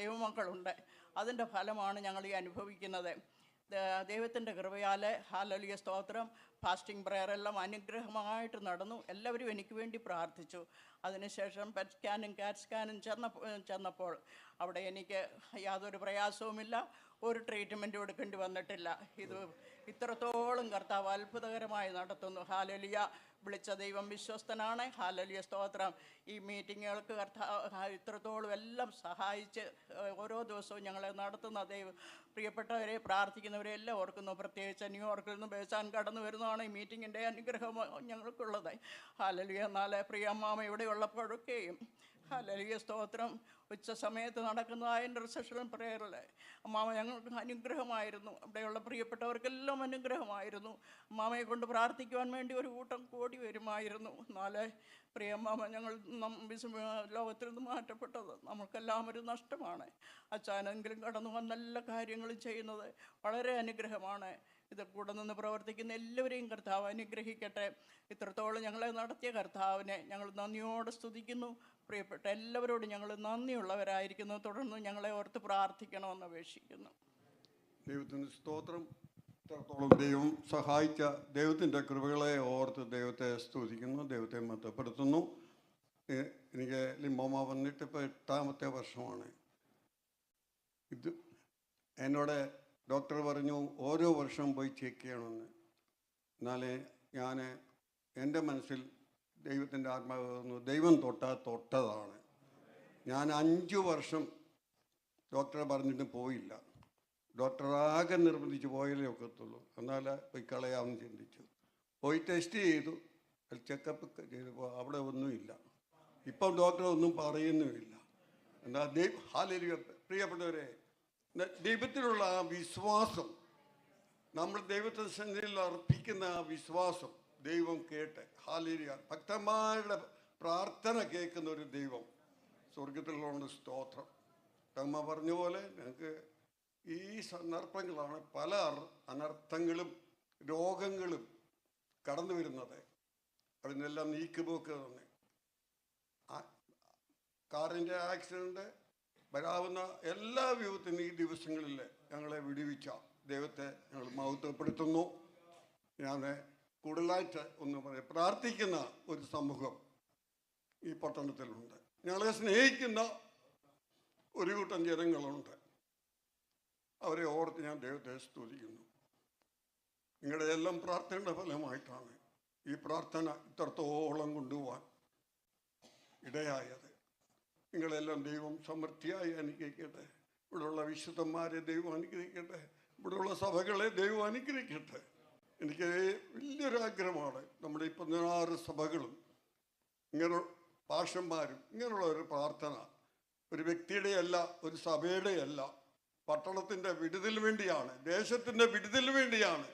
ദൈവമക്കളുണ്ട്. അതിൻ്റെ ഫലമാണ് ഞങ്ങൾ ഈ അനുഭവിക്കുന്നത്. ദൈവത്തിൻ്റെ കൃപയാൽ ഹല്ലേലൂയ സ്തോത്രം ഫാസ്റ്റിംഗ് പ്രയറെല്ലാം അനുഗ്രഹമായിട്ട് നടന്നു. എല്ലാവരും എനിക്ക് വേണ്ടി പ്രാർത്ഥിച്ചു. അതിനുശേഷം പെറ്റ് സ്കാനും കാറ്റ് സ്കാനും ചെന്നപ്പോൾ അവിടെ എനിക്ക് യാതൊരു പ്രയാസവുമില്ല, ഒരു ട്രീറ്റ്മെൻറ്റും എടുക്കേണ്ടി വന്നിട്ടില്ല. ഇത് ഇത്രത്തോളം കർത്താവ് അത്ഭുതകരമായി നടത്തുന്നു. ഹല്ലേലൂയ. വിളിച്ച ദൈവം വിശ്വസ്തനാണ്. ഹല്ലേലൂയ സ്തോത്രം. ഈ മീറ്റിങ്ങുകൾക്ക് കർത്താവ് ഇത്രത്തോളം എല്ലാം സഹായിച്ച് ഓരോ ദിവസവും ഞങ്ങളെ നടത്തുന്ന ദൈവം പ്രിയപ്പെട്ടവരെ പ്രാർത്ഥിക്കുന്നവരെ എല്ലാം ഓർക്കുന്നു. പ്രത്യേകിച്ച് ന്യൂയോർക്കിൽ നിന്ന് ബേസാൻ കടന്നു വരുന്നതാണ് ഈ മീറ്റിങ്ങിൻ്റെ അനുഗ്രഹം ഞങ്ങൾക്കുള്ളത്. ഹല്ലേലൂയ. എന്നാൽ പ്രിയ അമ്മാമ ഇവിടെ ഉള്ളപ്പോഴൊക്കെയും ഹല്ലേലൂയ സ്തോത്രം ഉച്ച സമയത്ത് നടക്കുന്നതായ ഇൻ്റർസെഷൻ പ്രയറിൽ അമ്മാമ ഞങ്ങൾക്ക് അനുഗ്രഹമായിരുന്നു. അവിടെയുള്ള പ്രിയപ്പെട്ടവർക്കെല്ലാം അനുഗ്രഹമായിരുന്നു. അമ്മാമയെ കൊണ്ട് പ്രാർത്ഥിക്കുവാൻ വേണ്ടി ഒരു കൂട്ടം കൂടി വരുമായിരുന്നു. എന്നാൽ പ്രിയമ്മാമ ഞങ്ങൾ ലോകത്തിൽ നിന്ന് മാറ്റപ്പെട്ടത് നമുക്കെല്ലാം ഒരു നഷ്ടമാണ്. അച്ഛനെങ്കിലും കടന്നു വന്ന എല്ലാ കാര്യങ്ങളും ചെയ്യുന്നത് വളരെ അനുഗ്രഹമാണ്. ഇത് കൂടെ നിന്ന് പ്രവർത്തിക്കുന്ന എല്ലാവരെയും കർത്താവ് അനുഗ്രഹിക്കട്ടെ. ഇത്രത്തോളം ഞങ്ങളെ നടത്തിയ കർത്താവിനെ ഞങ്ങൾ നന്ദിയോടെ സ്തുതിക്കുന്നു. പ്രിയപ്പെട്ട എല്ലാവരോടും ഞങ്ങൾ നന്ദിയുള്ളവരായിരിക്കുന്നു. തുടർന്ന് ഞങ്ങളെ ഓർത്ത് പ്രാർത്ഥിക്കണമെന്ന് അപേക്ഷിക്കുന്നു. ദൈവത്തിന് സ്തോത്രം. ഇത്രത്തോളം ദൈവം സഹായിച്ച ദൈവത്തിൻ്റെ കൃപകളെ ഓർത്ത് ദൈവത്തെ സ്തുതിക്കുന്നു, ദൈവത്തെ മഹത്വപ്പെടുത്തുന്നു. എനിക്ക് ലിംബോമ വന്നിട്ട് ഇപ്പോൾ 8ാമത്തെ വർഷമാണ്. ഇത് എന്നോട് ഡോക്ടർ പറഞ്ഞു ഓരോ വർഷവും പോയി ചെക്ക് ചെയ്യണമെന്ന്. എന്നാലേ ഞാൻ എൻ്റെ മനസ്സിൽ ദൈവത്തിൻ്റെ ആത്മാവ് തന്നു, ദൈവം തൊട്ടതാണ്. ഞാൻ 5 വർഷം ഡോക്ടറെ പറഞ്ഞിട്ട് പോയില്ല. ഡോക്ടർ ആകെ നിർബന്ധിച്ച് പോയാലേ ഒക്കത്തുള്ളൂ. എന്നാൽ പോയി കളയാമെന്ന് ചിന്തിച്ചു. പോയി ടെസ്റ്റ് ചെയ്തു, ചെക്കപ്പ് ചെയ്തപ്പോൾ അവിടെ ഒന്നുമില്ല. ഇപ്പം ഡോക്ടർ ഒന്നും പറയുന്നുമില്ല. എന്നാൽ ഹല്ലേലൂയ പ്രിയപ്പെട്ടവരെ, ദൈവത്തിലുള്ള ആ വിശ്വാസം, നമ്മൾ ദൈവത്തിൻ്റെ സന്നിധിയിൽ അർപ്പിക്കുന്ന ആ വിശ്വാസം ദൈവം കേട്ട് ഹല്ലേലൂയ ഭക്തന്മാരുടെ പ്രാർത്ഥന കേൾക്കുന്ന ഒരു ദൈവം സ്വർഗത്തിലുള്ളതുകൊണ്ട് സ്തോത്രം. അമ്മ പറഞ്ഞ പോലെ ഞങ്ങൾക്ക് ഈ സന്ദർഭങ്ങളാണ് പല അനർത്ഥങ്ങളും രോഗങ്ങളും കടന്നു വരുന്നത്. അതിനെല്ലാം നീക്കുപോക്ക് തന്നെ. കാറിൻ്റെ ആക്സിഡൻറ്റ് വരാവുന്ന എല്ലാ വിപത്തിനും ഈ ദിവസങ്ങളിൽ ഞങ്ങളെ വിടുവിച്ച ദൈവത്തെ ഞങ്ങൾ മഹത്വപ്പെടുത്തുന്നു. ഞാൻ കൂടുതലായിട്ട് ഒന്ന് പറയാം, പ്രാർത്ഥിക്കുന്ന ഒരു സമൂഹം ഈ പട്ടണത്തിലുണ്ട്. ഞങ്ങളെ സ്നേഹിക്കുന്ന ഒരു കൂട്ടം ജനങ്ങളുണ്ട്. അവരെ ഓർത്ത് ഞാൻ ദൈവത്തെ സ്തുതിക്കുന്നു. നിങ്ങളുടെ എല്ലാം പ്രാർത്ഥനയുടെ ഫലമായിട്ടാണ് ഈ പ്രാർത്ഥന ഇത്രത്തോളം കൊണ്ടുപോകാൻ ഇടയായത്. നിങ്ങളെല്ലാം ദൈവം സമൃദ്ധിയായി അനുഗ്രഹിക്കട്ടെ. ഇവിടെയുള്ള വിശുദ്ധന്മാരെ ദൈവം അനുഗ്രഹിക്കട്ടെ. ഇവിടെയുള്ള സഭകളെ ദൈവം അനുഗ്രഹിക്കട്ടെ. എനിക്ക് വലിയൊരു ആഗ്രഹമാണ് നമ്മുടെ ഈ 16 സഭകളും ഇങ്ങനെ പാഷന്മാരും ഇങ്ങനെയുള്ള ഒരു പ്രാർത്ഥന ഒരു വ്യക്തിയുടെ അല്ല, ഒരു സഭയുടെ അല്ല, പട്ടണത്തിൻ്റെ വിടുതലിന് വേണ്ടിയാണ്, ദേശത്തിൻ്റെ വിടുതലിന് വേണ്ടിയാണ്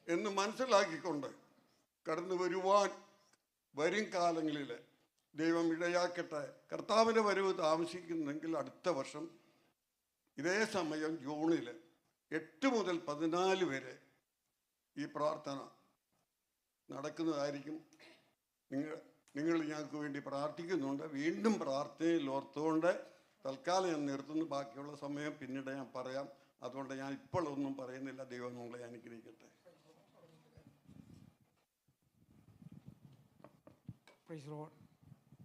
എന്ന് മനസ്സിലാക്കിക്കൊണ്ട് കടന്നു വരുവാൻ വരും കാലങ്ങളിൽ ദൈവം ഇടയാക്കട്ടെ. കർത്താവിൻ്റെ വരവ് താമസിക്കുന്നെങ്കിൽ അടുത്ത വർഷം ഇതേ സമയം ജൂണിൽ 8 മുതൽ 14 വരെ ഈ പ്രാർത്ഥന നടക്കുന്നതായിരിക്കും. നിങ്ങൾ ഞങ്ങൾക്ക് വേണ്ടി പ്രാർത്ഥിക്കുന്നുണ്ട്. വീണ്ടും പ്രാർത്ഥനയിൽ ഓർത്തുകൊണ്ട് തൽക്കാലം ഞാൻ നിർത്തുന്നു. ബാക്കിയുള്ള സമയം പിന്നീട് ഞാൻ പറയാം. അതുകൊണ്ട് ഞാൻ ഇപ്പോൾ ഒന്നും പറയുന്നില്ല. ദൈവം നിങ്ങളെ അനുഗ്രഹിക്കട്ടെ.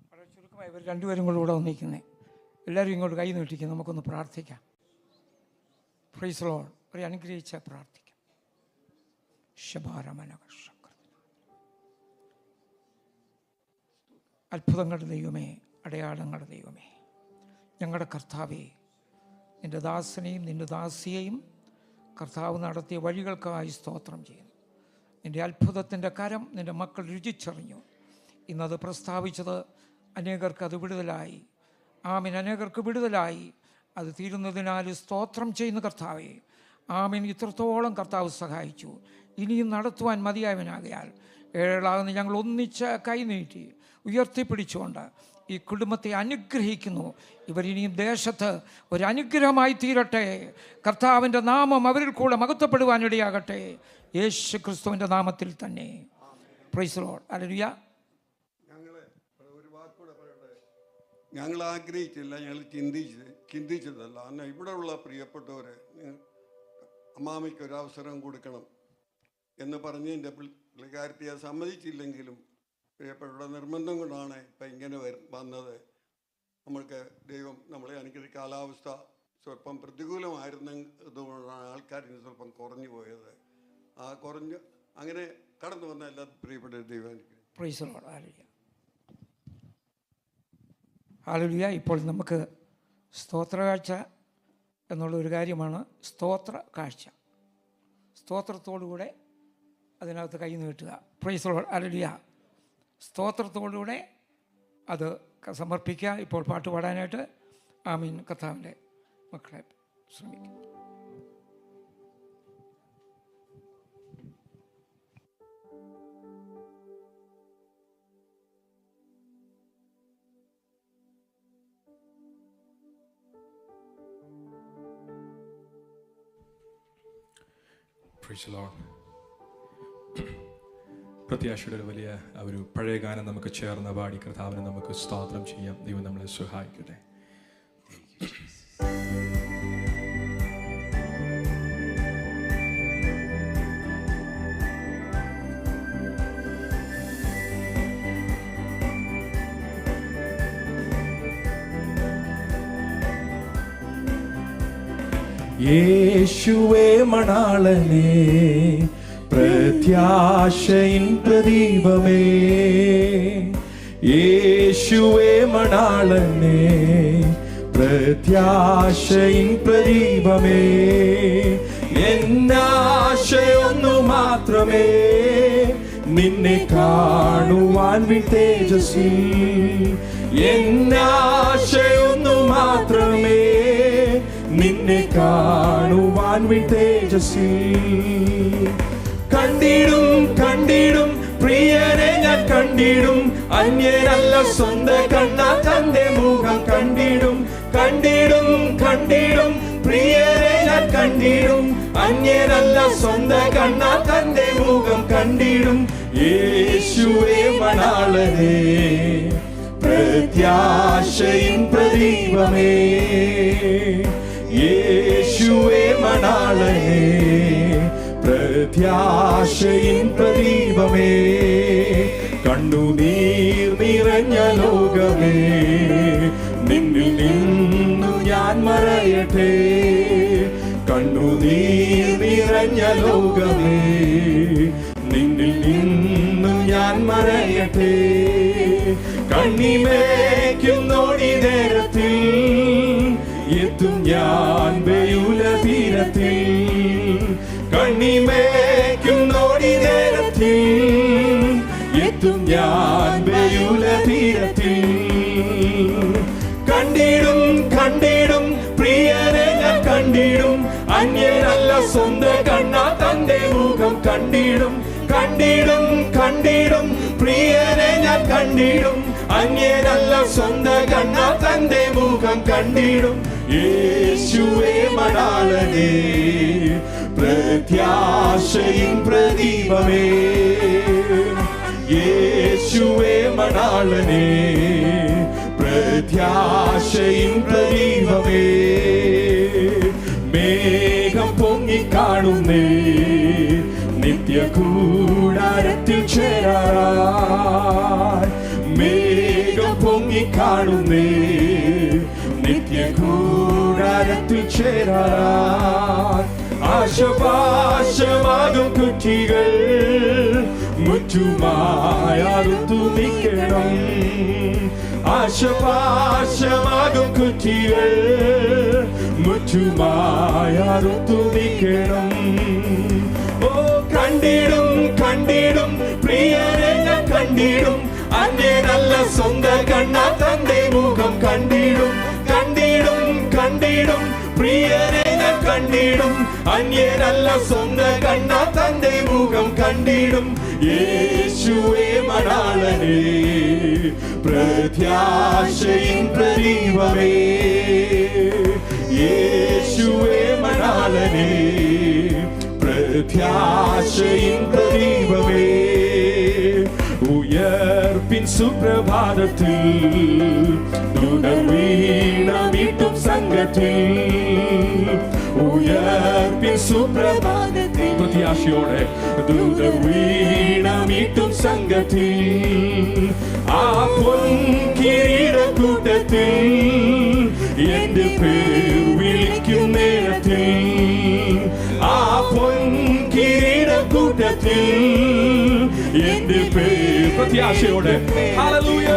വളരെ ചുരുക്കമായി ഇവർ രണ്ടുപേരും കൂടെ ഇവിടെ വന്നിരിക്കുന്നത്. എല്ലാവരും ഇങ്ങോട്ട് കൈ നീട്ടിക്കുക, നമുക്കൊന്ന് പ്രാർത്ഥിക്കാം. Praise Lord. ഒരു അനുഗ്രഹിച്ച പ്രാർത്ഥിക്കാം. അത്ഭുതങ്ങളുടെ ദൈവമേ, അടയാളങ്ങളുടെ ദൈവമേ, ഞങ്ങളുടെ കർത്താവേ, നിൻ്റെ ദാസനെയും നിൻ്റെ ദാസിയെയും കർത്താവ് നടത്തിയ വഴികൾക്കായി സ്തോത്രം ചെയ്യുന്നു. നിൻ്റെ അത്ഭുതത്തിൻ്റെ കരം നിൻ്റെ മക്കൾ രുചിച്ചറിഞ്ഞു. ഇന്നത് പ്രസ്താവിച്ചത് അനേകർക്ക് അത് വിടുതലായി. ആമീൻ. അനേകർക്ക് വിടുതലായി. അത് തീരുന്നതിനാൽ സ്തോത്രം ചെയ്യുന്ന കർത്താവേ, ആമീൻ. ഇത്രത്തോളം കർത്താവ് സഹായിച്ചു. ഇനിയും നടത്തുവാൻ മതിയായവനാകയാൽ ഏഴാകുന്ന ഞങ്ങൾ ഒന്നിച്ച് കൈനീട്ടി ഉയർത്തിപ്പിടിച്ചുകൊണ്ട് ഈ കുടുംബത്തെ അനുഗ്രഹിക്കുന്നു. ഇവരിനിയും ദേശത്ത് ഒരു അനുഗ്രഹമായി തീരട്ടെ. കർത്താവിൻ്റെ നാമം അവരിൽ കൂടെ മഹത്വപ്പെടുവാനിടയാകട്ടെ. യേശു ക്രിസ്തുവിൻ്റെ നാമത്തിൽ തന്നെ. Praise Lord. ഹല്ലേലൂയ. ഒരു വാക്കുകൂടെ പറയട്ടെ. ഞങ്ങൾ ആഗ്രഹിച്ചില്ല, ഞങ്ങൾ ചിന്തിച്ചതല്ല. അന്ന് ഇവിടെയുള്ള പ്രിയപ്പെട്ടവരെ അമ്മാമയ്ക്ക് ഒരവസരം കൊടുക്കണം എന്ന് പറഞ്ഞ് എൻ്റെ പുള്ളിക്കാരത്തിയെ സമ്മതിച്ചില്ലെങ്കിലും പ്രിയപ്പെട്ട നിർബന്ധം കൊണ്ടാണ് ഇപ്പം ഇങ്ങനെ വന്നത്. നമ്മൾക്ക് ദൈവം നമ്മളെ അനുഗ്രഹിച്ച കാലാവസ്ഥ സ്വല്പം പ്രതികൂലമായിരുന്നതുകൊണ്ടാണ് ആൾക്കാരിന് സ്വല്പം കുറഞ്ഞു പോയത്. ആ കുറഞ്ഞ് അങ്ങനെ കടന്നു വന്ന എല്ലാ പ്രിയപ്പെട്ട ദൈവം അനുഗ്രഹിക്കും. Praise Lord. ഹല്ലേലൂയ. ഹല്ലേലൂയ. ഇപ്പോൾ നമുക്ക് സ്തോത്രകാഴ്ച എന്നുള്ളൊരു കാര്യമാണ്. സ്തോത്ര കാഴ്ച. സ്തോത്രത്തോടുകൂടെ അതിനകത്ത് കൈ നീട്ടുക. Price Lord. ഹല്ലേലൂയ. സ്തോത്രത്തോടുകൂടെ അത് സമർപ്പിക്കുക. ഇപ്പോൾ പാട്ട് പാടാനായിട്ട് ആമീൻ കർത്താവിൻ്റെ മക്കളെ ശ്രമിക്കും. Praise the Lord. പ്രത്യാശയുടെ ഒരു വലിയ ഒരു പഴയ ഗാനം നമുക്ക് ചേർന്ന് പാടി കർത്താവിനെ നമുക്ക് സ്തോത്രം ചെയ്യാം. ദൈവം നമ്മളെ സഹായിക്കട്ടെ. യേശുവേ മണാളനേ, പ്രത്യാശയിൻ പ്രദീപമേ. യേശുവേ മണാളനേ, പ്രത്യാശയിൻ പ്രദീപമേ. എന്നാശയൊന്നു മാത്രമേ, നിന്നെ കാണുവാൻ വിട്ടേജസ്സി. എന്നാശയൊന്നു മാത്രമേ, നിന്നെ കാണുവാൻ വിട്ടേജസ്സി. കണ്ടിടും കണ്ടിടും പ്രിയനെ ഞാൻ കണ്ടിടും, അന്യനല്ല സ്വന്തം കണ്ണാ തന്റെ മുഖം കണ്ടിടും. കണ്ടിടും കണ്ടിടും പ്രിയനെ ഞാൻ കണ്ടിടും, അന്യനല്ല സ്വന്തം കണ്ണാ തന്റെ മുഖം കണ്ടിടും. യേശുവേ മണാളനേ, പ്രത്യാശയിൻ പ്രദീപമേ. യേശുവേ മണാളനേ, പ്രത്യാശയിൻ പ്രദീപമേ. കണ്ണുനീർ നിറഞ്ഞ ലോകമേ, നിന്നിൽ നിന്നു ഞാൻ മറയട്ടെ. കണ്ണുനീർ നിറഞ്ഞ ലോകമേ, നിന്നിൽ നിന്നു ഞാൻ മറയട്ടെ. കണ്ണിമേക്കുന്നോടി നേരത്തിൽ എത്തും ഞാൻ ബെയൂല തീരത്തിൽ. കണ്ണിമേക്കുന്നോടി നേരത്തിൽ എത്തും ഞാൻ ബെയൂല തീരത്തിൽ. കണ്ടിടും കണ്ടിടും പ്രിയനെ ഞാൻ കണ്ടിടും, അന്യനല്ല സ്വന്തം കണ്ണാ തന്റെ മുഖം കണ്ടിടും. കണ്ടിടും കണ്ടിടും പ്രിയനെ ഞാൻ കണ്ടിടും, അന്യനല്ല സ്വന്തം കണ്ണാ തന്റെ മുഖം കണ്ടിടും. യേശുവേ മണാളനേ, പ്രത്യാശയിൻ പ്രദീപമേ. യേശുവേ മണാളനേ പ്രത്യാശയിൻ പ്രദീപമേ മേഘം പൊങ്ങിക്കാണുന്നേ നിത്യ കൂടാരത്തിൽ ചേരാറായി മേഘം പൊങ്ങിക്കാണുന്നേ നിത്യ കൂടാരത്തിൽ ചേരാറായി ആശപാശമാകും കുറ്റികൾ മുറ്റുമായാറുത്തു നിൽക്കണം ആശപാശമാകും കുറ്റികൾ മുറ്റുമായാറുത്തു നിൽക്കണം ഓ കണ്ടിടും കണ്ടിടും പ്രിയരെ ഞാൻ കണ്ടിടും അന്യനല്ല സ്വന്തം കണ്ണ തന്റെ മുഖം കണ്ടിടും കണ്ടിടും കണ്ടിടും പ്രിയരെ ഞാൻ കണ്ടിടും അന്യനല്ല സ്വന്തം കണ്ണ തന്റെ മുഖം കണ്ടിടും യേശുവേ മണാളനേ പ്രത്യാശയിൻ പ്രദീപമേ യേശുവേ മണാളനേ പ്രത്യാശയിൻ പ്രദീപമേ ഉയർപ്പിൻ സുപ്രഭാതത്തിൽ ദൂതർ വീണമീട്ടും സംഘത്തിൽ ഉയർപ്പിൻ സുപ്രഭാതത്തിൽ പ്രത്യാശയോടെ ദൂതർ വീണമീട്ടും സംഘത്തിൽ ആ പൊൻകിരീടക്കൂട്ടത്തിൽ എന്റെ പേർ വിളിക്കും നേരത്തിൽ ആ പൊൻകിരീടക്കൂട്ടത്തിൽ എന്റെ പേർ പ്രത്യാശയോടെ ഹല്ലേലൂയ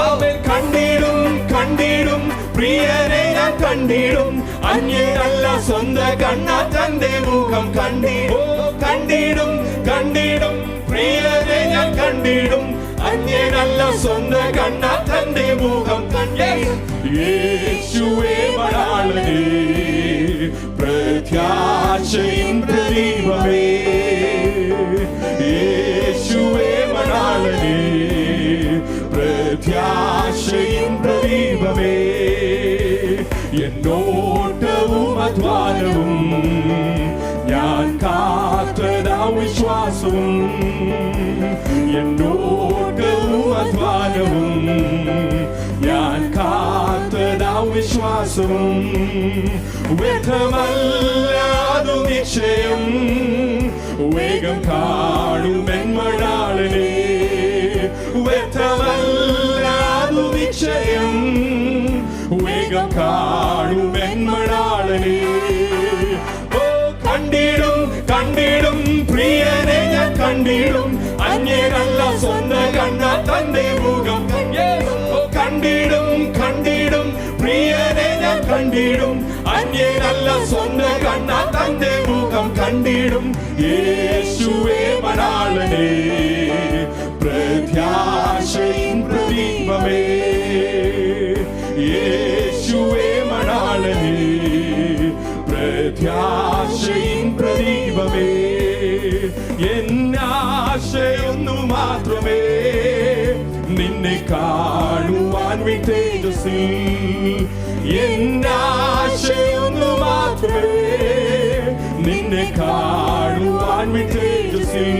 ആമേൻ കണ്ടിടും കണ്ടിടും പ്രിയരെ ഞാൻ കണ്ടിടും അന്യനല്ല സ്വന്തം കണ്ണ തന്റെ മുഖം കണ്ടിടും കണ്ടിടും കണ്ടിടും പ്രിയരെ ഞാൻ കണ്ടിടും അന്യനല്ല സ്വന്തം കണ്ണ തന്റെ മുഖം കണ്ടിടും യേശുവേ മണാളനേ പ്രത്യാശയിൻ പ്രദീപമേ യേശുവേ മണാളനേ പ്രത്യാശയിൻ പ്രദീപമേ എന്നോട്ടവും അധ്വാനവും ഞാൻ കാത്തതാ വിശ്വാസവും എന്നോട്ടവും അധ്വാനവും ഞാൻ കാത്തതാ വിശ്വാസവും വ്യർത്ഥമല്ലാതു നിശ്ചയം വേഗം കാണുമെൻ മണാളനേ വ്യർത്ഥമല്ലാതു നിശ്ചയം വേഗം കാണുമെൻ മണാളനേ ഓ കണ്ടിടും കണ്ടിടും പ്രിയനെ ഞാൻ കണ്ടിടും അന്യനല്ല സ്വന്തം കണ്ണ തന്റെ മുഖം ഓ കണ്ടിടും കണ്ടിടും പ്രിയനെ ഞാൻ കണ്ടിടും അന്യനല്ല സ്വന്തം കണ്ണ തന്റെ മുഖം കണ്ടിടും യേശുവേ മണാളനേ പ്രത്യാശയിൻ പ്രദീപമേ യേശുവേ മണാളനേ പ്രത്യാശയിൻ പ്രദീപമേ എന്നാശയൊന്നു മാത്രമേ നിന്നെ കാണുവാൻ വിട്ടേജസ്സിൽ എന്നാശയൊന്നു മാത്രമേ നിന്നെ കാണുവാൻ വിട്ടേജസ്സിൽ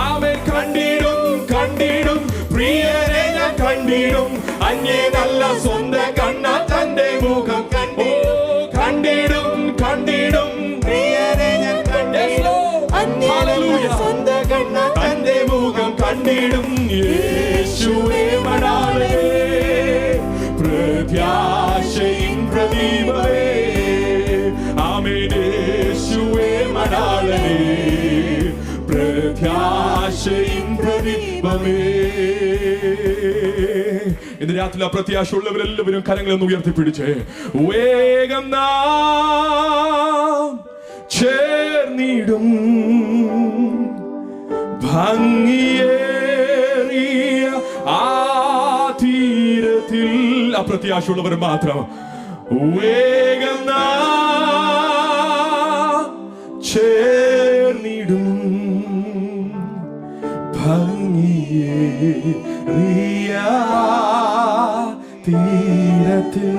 ആമേൻ കണ്ടിടും കണ്ടിടും പ്രിയരെ ഞാൻ കണ്ടിടും അന്യനല്ല സ്വന്തം കണ്ണ തന്റെ മുഖം കണ്ടിടും കണ്ടിടും പ്രിയരെ ഞാൻ കണ്ടിടും അന്യനല്ല സ്വന്തം കണ്ണ തന്റെ മുഖം കണ്ടിടും യേശുവേ മണാളനേ പ്രത്യാശയിൻ പ്രദീപമേ ആമേൻ യേശുവേ മണാളനേ പ്രത്യാശയിൻ പ്രദീപമേ ഇന്ന് രാത്രി ആ പ്രത്യാശയുള്ളവരെല്ലാവരും കരങ്ങളൊന്ന് ഉയർത്തിപ്പിടിച്ച് വേഗം നാം ചേർന്നിടും ഭംഗിയേറിയ ആ തീരത്തിൽ ആ പ്രത്യാശയുള്ളവർ മാത്രം വേഗം നാം ചേർന്നിടും ഭംഗിയേറിയ തീരത്തിൽ